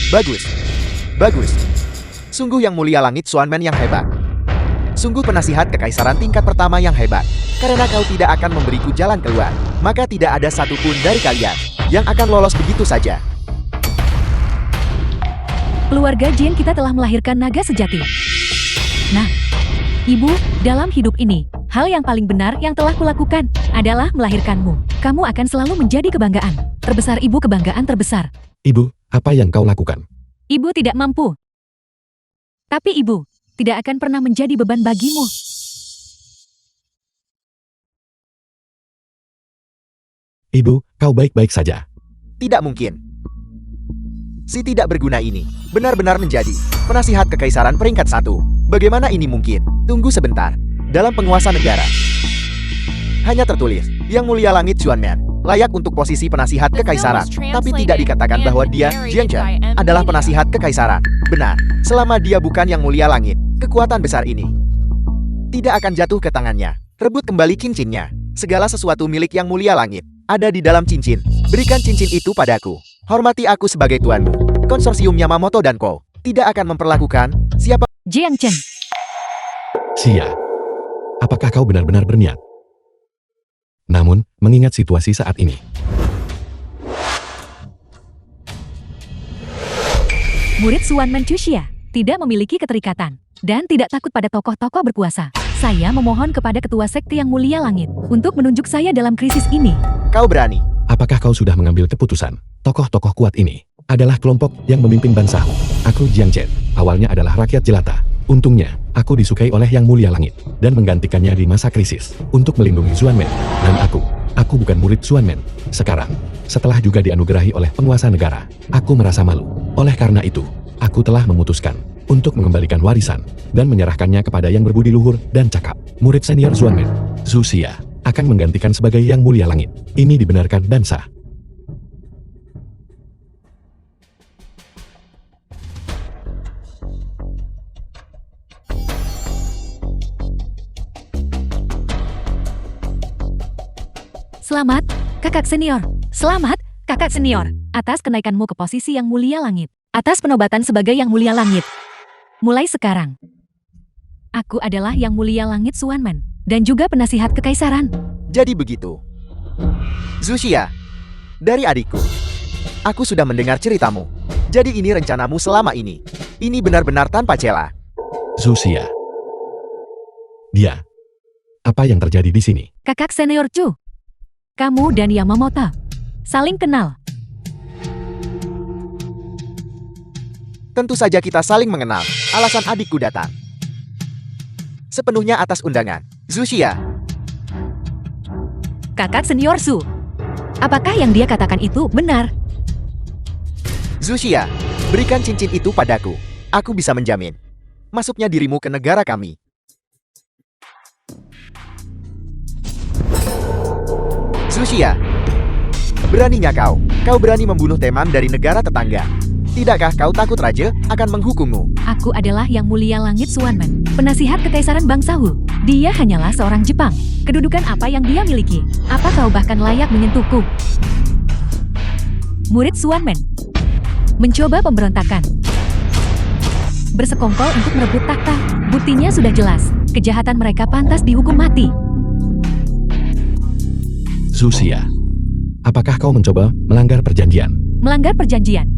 Bagus. Bagus. Sungguh Yang Mulia Langit Xuanmen yang hebat. Sungguh penasihat kekaisaran tingkat pertama yang hebat. Karena kau tidak akan memberiku jalan keluar, maka tidak ada satupun dari kalian yang akan lolos begitu saja. Keluarga Jin kita telah melahirkan naga sejati. Nah, Ibu, dalam hidup ini, hal yang paling benar yang telah kulakukan adalah melahirkanmu. Kamu akan selalu menjadi kebanggaan terbesar ibu, kebanggaan terbesar. Ibu, apa yang kau lakukan? Ibu tidak mampu. Tapi ibu tidak akan pernah menjadi beban bagimu. Ibu, kau baik-baik saja. Tidak mungkin. Si tidak berguna ini benar-benar menjadi penasihat kekaisaran peringkat 1. Bagaimana ini mungkin? Tunggu sebentar. Dalam penguasa negara, hanya tertulis, Yang Mulia Langit Xuanmen layak untuk posisi penasihat kekaisaran. Tapi tidak dikatakan bahwa dia, Jiang Chen, adalah penasihat kekaisaran. Benar, selama dia bukan Yang Mulia Langit, kekuatan besar ini tidak akan jatuh ke tangannya. Rebut kembali cincinnya. Segala sesuatu milik Yang Mulia Langit ada di dalam cincin. Berikan cincin itu padaku. Hormati aku sebagai tuanmu. Konsorsium Yamamoto dan Ko tidak akan memperlakukan siapa. Jiang Chen, Xia, apakah kau benar-benar berniat? Namun, mengingat situasi saat ini, murid Xuanmen Chuxia tidak memiliki keterikatan dan tidak takut pada tokoh-tokoh berkuasa. Saya memohon kepada ketua sekte Yang Mulia Langit untuk menunjuk saya dalam krisis ini. Kau berani. apakah kau sudah mengambil keputusan? Tokoh-tokoh kuat ini adalah kelompok yang memimpin Bansahu. Aku Jiang Chen, awalnya adalah rakyat jelata. Untungnya, aku disukai oleh Yang Mulia Langit dan menggantikannya di masa krisis untuk melindungi Xuanmen. Dan aku bukan murid Xuanmen. Sekarang, setelah juga dianugerahi oleh penguasa negara, aku merasa malu. Oleh karena itu, aku telah memutuskan untuk mengembalikan warisan dan menyerahkannya kepada yang berbudi luhur dan cakap. Murid senior Xuanmen, Zhu Xia, akan menggantikan sebagai Yang Mulia Langit. Ini dibenarkan dan sah. Selamat, kakak senior. Selamat, kakak senior. Atas kenaikanmu ke posisi Yang Mulia Langit. Atas penobatan sebagai Yang Mulia Langit. Mulai sekarang, aku adalah Yang Mulia Langit Xuanmen. Dan juga penasihat kekaisaran. Jadi begitu. Zhu Xia, dari adikku, aku sudah mendengar ceritamu. Jadi ini rencanamu selama ini. Ini benar-benar tanpa celah. Zhu Xia. Dia. Apa yang terjadi di sini? Kakak senior Chu. Kamu dan Yamamoto saling kenal. Tentu saja kita saling mengenal. Alasan adikku datang sepenuhnya atas undangan. Zhu Xia, Kakak senior Su. Apakah yang dia katakan itu benar? Zhu Xia, berikan cincin itu padaku. Aku bisa menjamin masuknya dirimu ke negara kami. Zhu Xia, beraninya kau? Kau berani membunuh teman dari negara tetangga. Tidakkah kau takut raja akan menghukummu? Aku adalah Yang Mulia Langit Xuanmen, penasihat kekaisaran Bangsahu. Dia hanyalah seorang Jepang. Kedudukan apa yang dia miliki? Apa kau bahkan layak menyentuhku? Murid Xuanmen mencoba pemberontakan, bersekongkol untuk merebut takhta. Buktinya sudah jelas. Kejahatan mereka pantas dihukum mati. Zhu Xia. Apakah kau mencoba melanggar perjanjian? Melanggar perjanjian?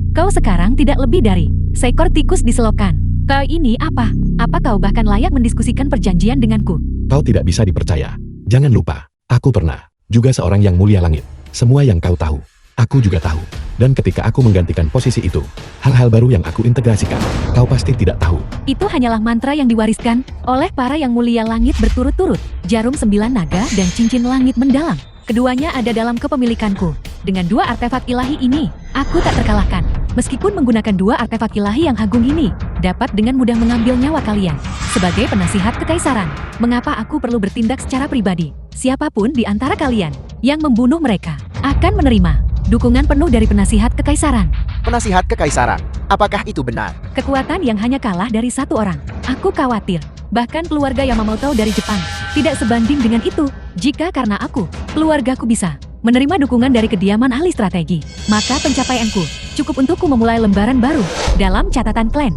Kau sekarang tidak lebih dari seekor tikus di selokan. Kau ini apa? Apa kau bahkan layak mendiskusikan perjanjian denganku? Kau tidak bisa dipercaya. Jangan lupa, aku pernah juga seorang Yang Mulia Langit. Semua yang kau tahu, aku juga tahu. Dan ketika aku menggantikan posisi itu, hal-hal baru yang aku integrasikan, kau pasti tidak tahu. Itu hanyalah mantra yang diwariskan oleh para Yang Mulia Langit berturut-turut. Jarum 9 naga dan cincin langit mendalam. Keduanya ada dalam kepemilikanku. Dengan 2 artefak ilahi ini, aku tak terkalahkan. Meskipun menggunakan 2 artefak ilahi yang agung ini, dapat dengan mudah mengambil nyawa kalian. Sebagai penasihat kekaisaran, mengapa aku perlu bertindak secara pribadi? Siapapun di antara kalian yang membunuh mereka akan menerima dukungan penuh dari penasihat kekaisaran. Penasihat kekaisaran, apakah itu benar? Kekuatan yang hanya kalah dari 1 orang. Aku khawatir. Bahkan keluarga Yamamoto dari Jepang tidak sebanding dengan itu. Jika karena aku, keluargaku bisa menerima dukungan dari kediaman ahli strategi, maka pencapaianku cukup untukku memulai lembaran baru dalam catatan klan.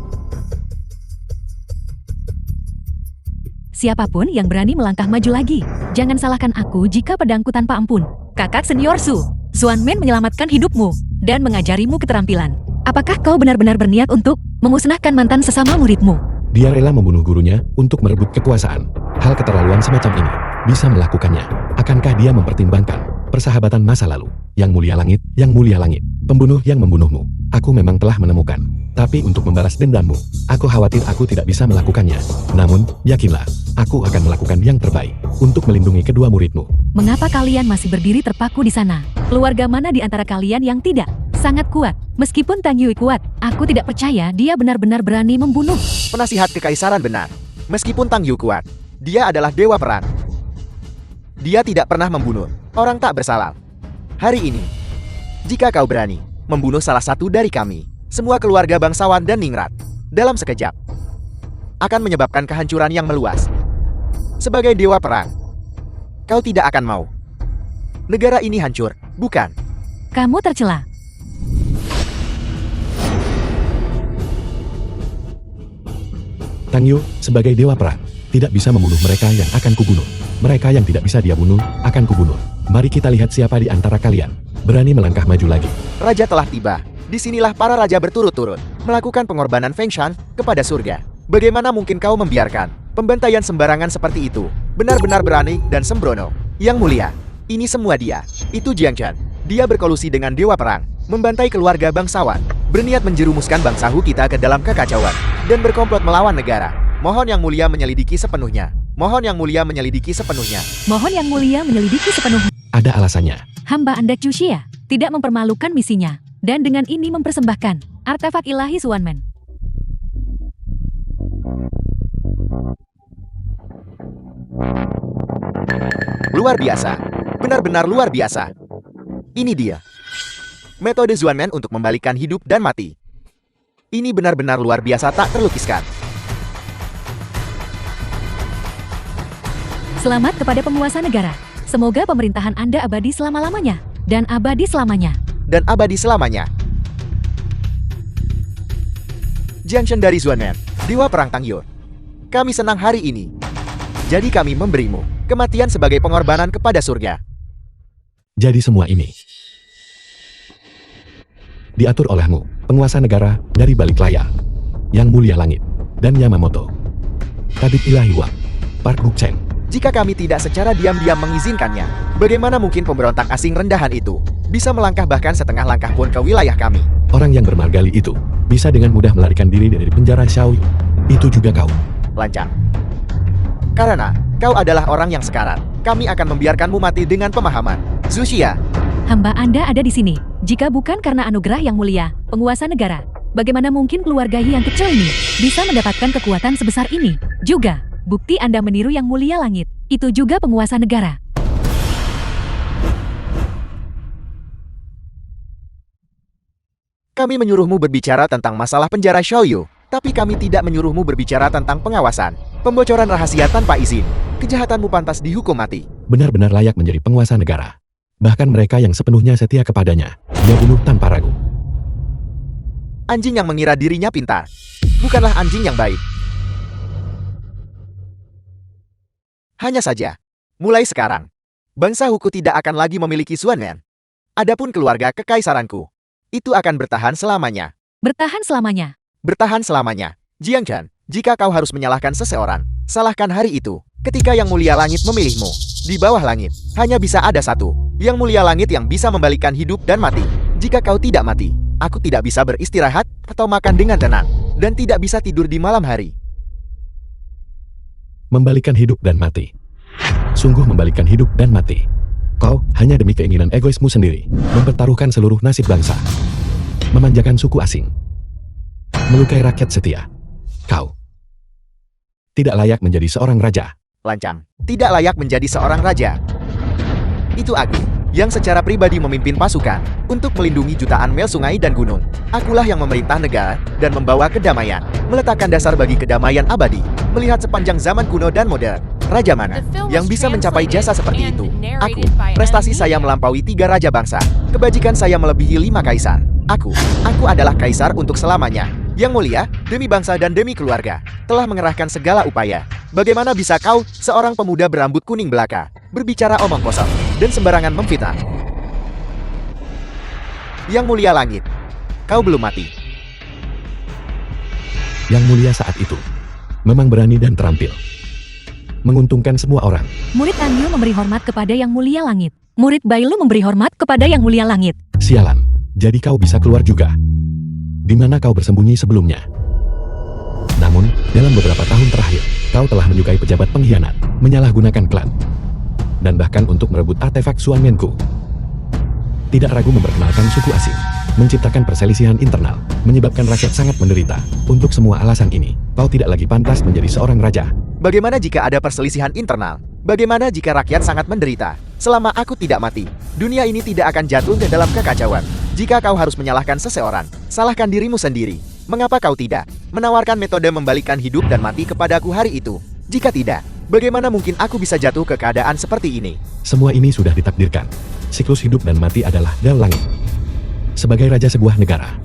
Siapapun yang berani melangkah maju lagi, jangan salahkan aku jika pedangku tanpa ampun. Kakak senior Su, Xuanmen menyelamatkan hidupmu dan mengajarimu keterampilan. Apakah kau benar-benar berniat untuk memusnahkan mantan sesama muridmu? Dia rela membunuh gurunya untuk merebut kekuasaan. Hal keterlaluan semacam ini bisa melakukannya. Akankah dia mempertimbangkan Persahabatan masa lalu. Yang mulia langit, yang mulia langit. Pembunuh yang membunuhmu. Aku memang telah menemukan. Tapi untuk membalas dendammu, aku khawatir aku tidak bisa melakukannya. Namun, yakinlah, aku akan melakukan yang terbaik untuk melindungi kedua muridmu. Mengapa kalian masih berdiri terpaku di sana? Keluarga mana di antara kalian yang tidak? Sangat kuat. Meskipun Tang Yui kuat, aku tidak percaya dia benar-benar berani membunuh. Penasihat kekaisaran benar. Meskipun Tang Yu kuat, dia adalah dewa perang. Dia tidak pernah membunuh orang tak bersalah. Hari ini, jika kau berani membunuh salah satu dari kami, semua keluarga bangsawan dan ningrat, dalam sekejap, akan menyebabkan kehancuran yang meluas. Sebagai dewa perang, kau tidak akan mau negara ini hancur, bukan? Kamu tercela. Tang Yu, sebagai dewa perang, tidak bisa membunuh mereka yang akan kubunuh. Mereka yang tidak bisa dia bunuh, akan kubunuh. Mari kita lihat siapa di antara kalian berani melangkah maju lagi. Raja telah tiba. Disinilah para raja berturut-turut melakukan pengorbanan Feng Shan kepada surga. Bagaimana mungkin kau membiarkan pembantaian sembarangan seperti itu? Benar-benar berani dan sembrono. Yang mulia, ini semua dia. Itu Jiang Chen. Dia berkolusi dengan dewa perang, membantai keluarga bangsawan, berniat menjerumuskan bangsa Hu kita ke dalam kekacauan, dan berkomplot melawan negara. Mohon yang mulia menyelidiki sepenuhnya. Mohon yang mulia menyelidiki sepenuhnya. Mohon yang mulia menyelidiki sepenuhnya. Ada alasannya. Hamba Anda Cuxia tidak mempermalukan misinya, dan dengan ini mempersembahkan artefak ilahi Xuanmen. Luar biasa. Benar-benar luar biasa. Ini dia. Metode Xuanmen untuk membalikan hidup dan mati. Ini benar-benar luar biasa tak terlukiskan. Selamat kepada penguasa negara. Semoga pemerintahan Anda abadi selama-lamanya. Dan abadi selamanya. Dan abadi selamanya. Jiang Shen dari Xuanmen, dewa perang Tang Yu. Kami senang hari ini. Jadi kami memberimu kematian sebagai pengorbanan kepada surga. Jadi semua ini diatur olehmu, penguasa negara dari balik layar. Yang mulia langit dan Yamamoto. Tabib ilahi Wang, Park Gukcheng. Jika kami tidak secara diam-diam mengizinkannya, bagaimana mungkin pemberontak asing rendahan itu bisa melangkah bahkan setengah langkah pun ke wilayah kami? Orang yang bermargali itu bisa dengan mudah melarikan diri dari penjara Xiaoyu. Itu juga kau. Lancang. Karena kau adalah orang yang sekarat, kami akan membiarkanmu mati dengan pemahaman. Zuxia, Hamba Anda ada di sini. Jika bukan karena anugerah yang mulia, penguasa negara, bagaimana mungkin keluarga yang kecil ini bisa mendapatkan kekuatan sebesar ini? Juga, bukti Anda meniru yang mulia langit. Itu juga penguasa negara. kami menyuruhmu berbicara tentang masalah penjara Xiaoyu, tapi kami tidak menyuruhmu berbicara tentang pengawasan, pembocoran rahasia tanpa izin. Kejahatanmu pantas dihukum mati. Benar-benar layak menjadi penguasa negara. Bahkan mereka yang sepenuhnya setia kepadanya, dia bunuh tanpa ragu. Anjing yang mengira dirinya pintar, bukanlah anjing yang baik. Hanya saja, mulai sekarang, bangsa Huku tidak akan lagi memiliki Xuanmen. Adapun keluarga kekaisaranku, itu akan bertahan selamanya. Bertahan selamanya. Bertahan selamanya. Jiang Chen, jika kau harus menyalahkan seseorang, salahkan hari itu, ketika Yang Mulia Langit memilihmu. Di bawah langit, hanya bisa ada satu, Yang Mulia Langit yang bisa membalikan hidup dan mati. Jika kau tidak mati, aku tidak bisa beristirahat atau makan dengan tenang, dan tidak bisa tidur di malam hari. Membalikan hidup dan mati. Sungguh membalikan hidup dan mati. Kau hanya demi keinginan egoismu sendiri, mempertaruhkan seluruh nasib bangsa. Memanjakan suku asing. Melukai rakyat setia. Kau tidak layak menjadi seorang raja. Lancang, tidak layak menjadi seorang raja. Itu aku, yang secara pribadi memimpin pasukan untuk melindungi jutaan mil sungai dan gunung. Akulah yang memerintah negara dan membawa kedamaian, meletakkan dasar bagi kedamaian abadi, melihat sepanjang zaman kuno dan modern. Raja mana yang bisa mencapai jasa seperti itu? Aku, prestasi saya melampaui 3 raja bangsa, kebajikan saya melebihi 5 kaisar. Aku adalah kaisar untuk selamanya. Yang mulia, demi bangsa dan demi keluarga, telah mengerahkan segala upaya. Bagaimana bisa kau, seorang pemuda berambut kuning belaka, berbicara omong kosong dan sembarangan memfitnah? Yang Mulia Langit, kau belum mati. Yang Mulia saat itu memang berani dan terampil. menguntungkan semua orang. Murid Anyu memberi hormat kepada Yang Mulia Langit. Murid Bailu memberi hormat kepada Yang Mulia Langit. Sialan, jadi kau bisa keluar juga. Di mana kau bersembunyi sebelumnya? Namun, dalam beberapa tahun terakhir, kau telah menyukai pejabat pengkhianat, menyalahgunakan klan, dan bahkan untuk merebut artefak Xuanmenku. Tidak ragu memperkenalkan suku asing, menciptakan perselisihan internal, menyebabkan rakyat sangat menderita. Untuk semua alasan ini, kau tidak lagi pantas menjadi seorang raja. Bagaimana jika ada perselisihan internal? Bagaimana jika rakyat sangat menderita? Selama aku tidak mati, dunia ini tidak akan jatuh ke dalam kekacauan. Jika kau harus menyalahkan seseorang, salahkan dirimu sendiri. Mengapa kau tidak menawarkan metode membalikkan hidup dan mati kepadaku hari itu? Jika tidak, bagaimana mungkin aku bisa jatuh ke keadaan seperti ini? Semua ini sudah ditakdirkan. Siklus hidup dan mati adalah dao langit. Sebagai raja sebuah negara,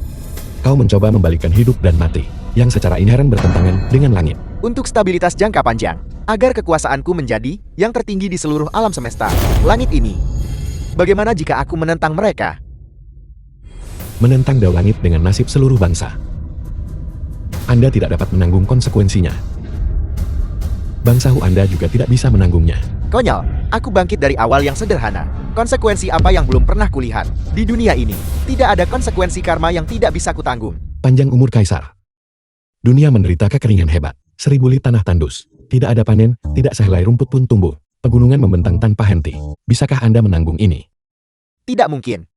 kau mencoba membalikkan hidup dan mati, yang secara inheren bertentangan dengan langit. Untuk stabilitas jangka panjang, agar kekuasaanku menjadi yang tertinggi di seluruh alam semesta, langit ini. Bagaimana jika aku menentang mereka? Menentang dao langit dengan nasib seluruh bangsa. Anda tidak dapat menanggung konsekuensinya. Bangsa Hu Anda juga tidak bisa menanggungnya. Konyol, aku bangkit dari awal yang sederhana. Konsekuensi apa yang belum pernah kulihat? Di dunia ini, tidak ada konsekuensi karma yang tidak bisa kutanggung. Panjang umur Kaisar. Dunia menderita kekeringan hebat. 1000 lit tanah tandus. Tidak ada panen, tidak sehelai rumput pun tumbuh. Pegunungan membentang tanpa henti. Bisakah Anda menanggung ini? Tidak mungkin.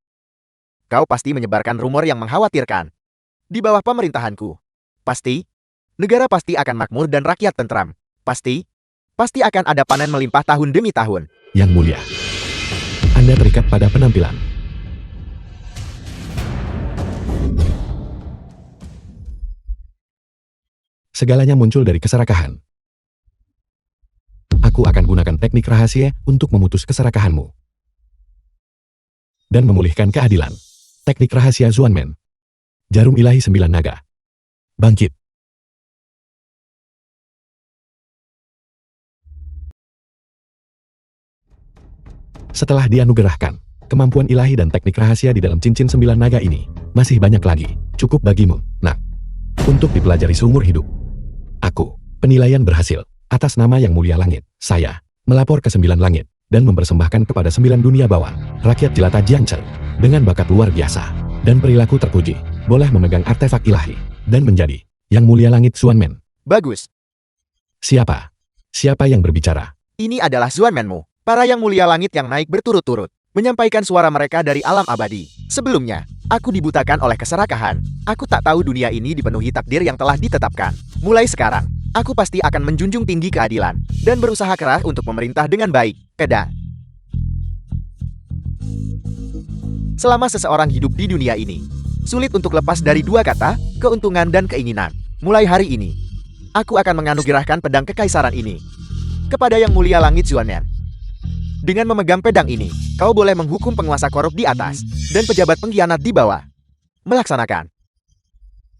Kau pasti menyebarkan rumor yang mengkhawatirkan. Di bawah pemerintahanku. Pasti. Negara pasti akan makmur dan rakyat tentram. Pasti akan ada panen melimpah tahun demi tahun. Yang Mulia, Anda terikat pada penampilan. Segalanya muncul dari keserakahan. Aku akan gunakan teknik rahasia untuk memutus keserakahanmu dan memulihkan keadilan. Teknik rahasia Xuanmen. Jarum ilahi 9 naga. Bangkit. Setelah dianugerahkan, kemampuan ilahi dan teknik rahasia di dalam cincin 9 naga ini, masih banyak lagi, cukup bagimu, nak, untuk dipelajari seumur hidup. Aku, penilaian berhasil, atas nama Yang Mulia Langit, saya, melapor ke 9 langit, dan mempersembahkan kepada 9 dunia bawah, rakyat jelata Jiangce, dengan bakat luar biasa, dan perilaku terpuji, boleh memegang artefak ilahi, dan menjadi Yang Mulia Langit Xuanmen. Bagus. Siapa? Siapa yang berbicara? Ini adalah Xuanmenmu. Para Yang Mulia Langit yang naik berturut-turut, menyampaikan suara mereka dari alam abadi. Sebelumnya, aku dibutakan oleh keserakahan. Aku tak tahu dunia ini dipenuhi takdir yang telah ditetapkan. Mulai sekarang, aku pasti akan menjunjung tinggi keadilan, dan berusaha keras untuk memerintah dengan baik. Peda. Selama seseorang hidup di dunia ini, sulit untuk lepas dari dua kata, keuntungan dan keinginan. Mulai hari ini, aku akan menganugerahkan pedang kekaisaran ini kepada Yang Mulia Langit Xuanmen. Dengan memegang pedang ini, kau boleh menghukum penguasa korup di atas dan pejabat pengkhianat di bawah. Melaksanakan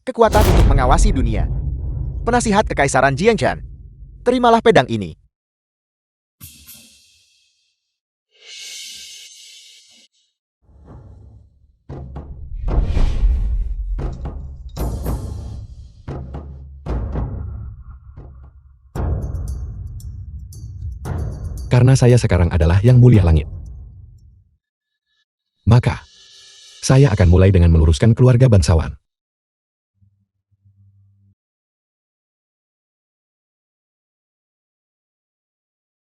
kekuatan untuk mengawasi dunia. Penasihat Kekaisaran Jiangchen, terimalah pedang ini. Karena saya sekarang adalah Yang Mulia Langit, maka saya akan mulai dengan meluruskan keluarga bangsawan.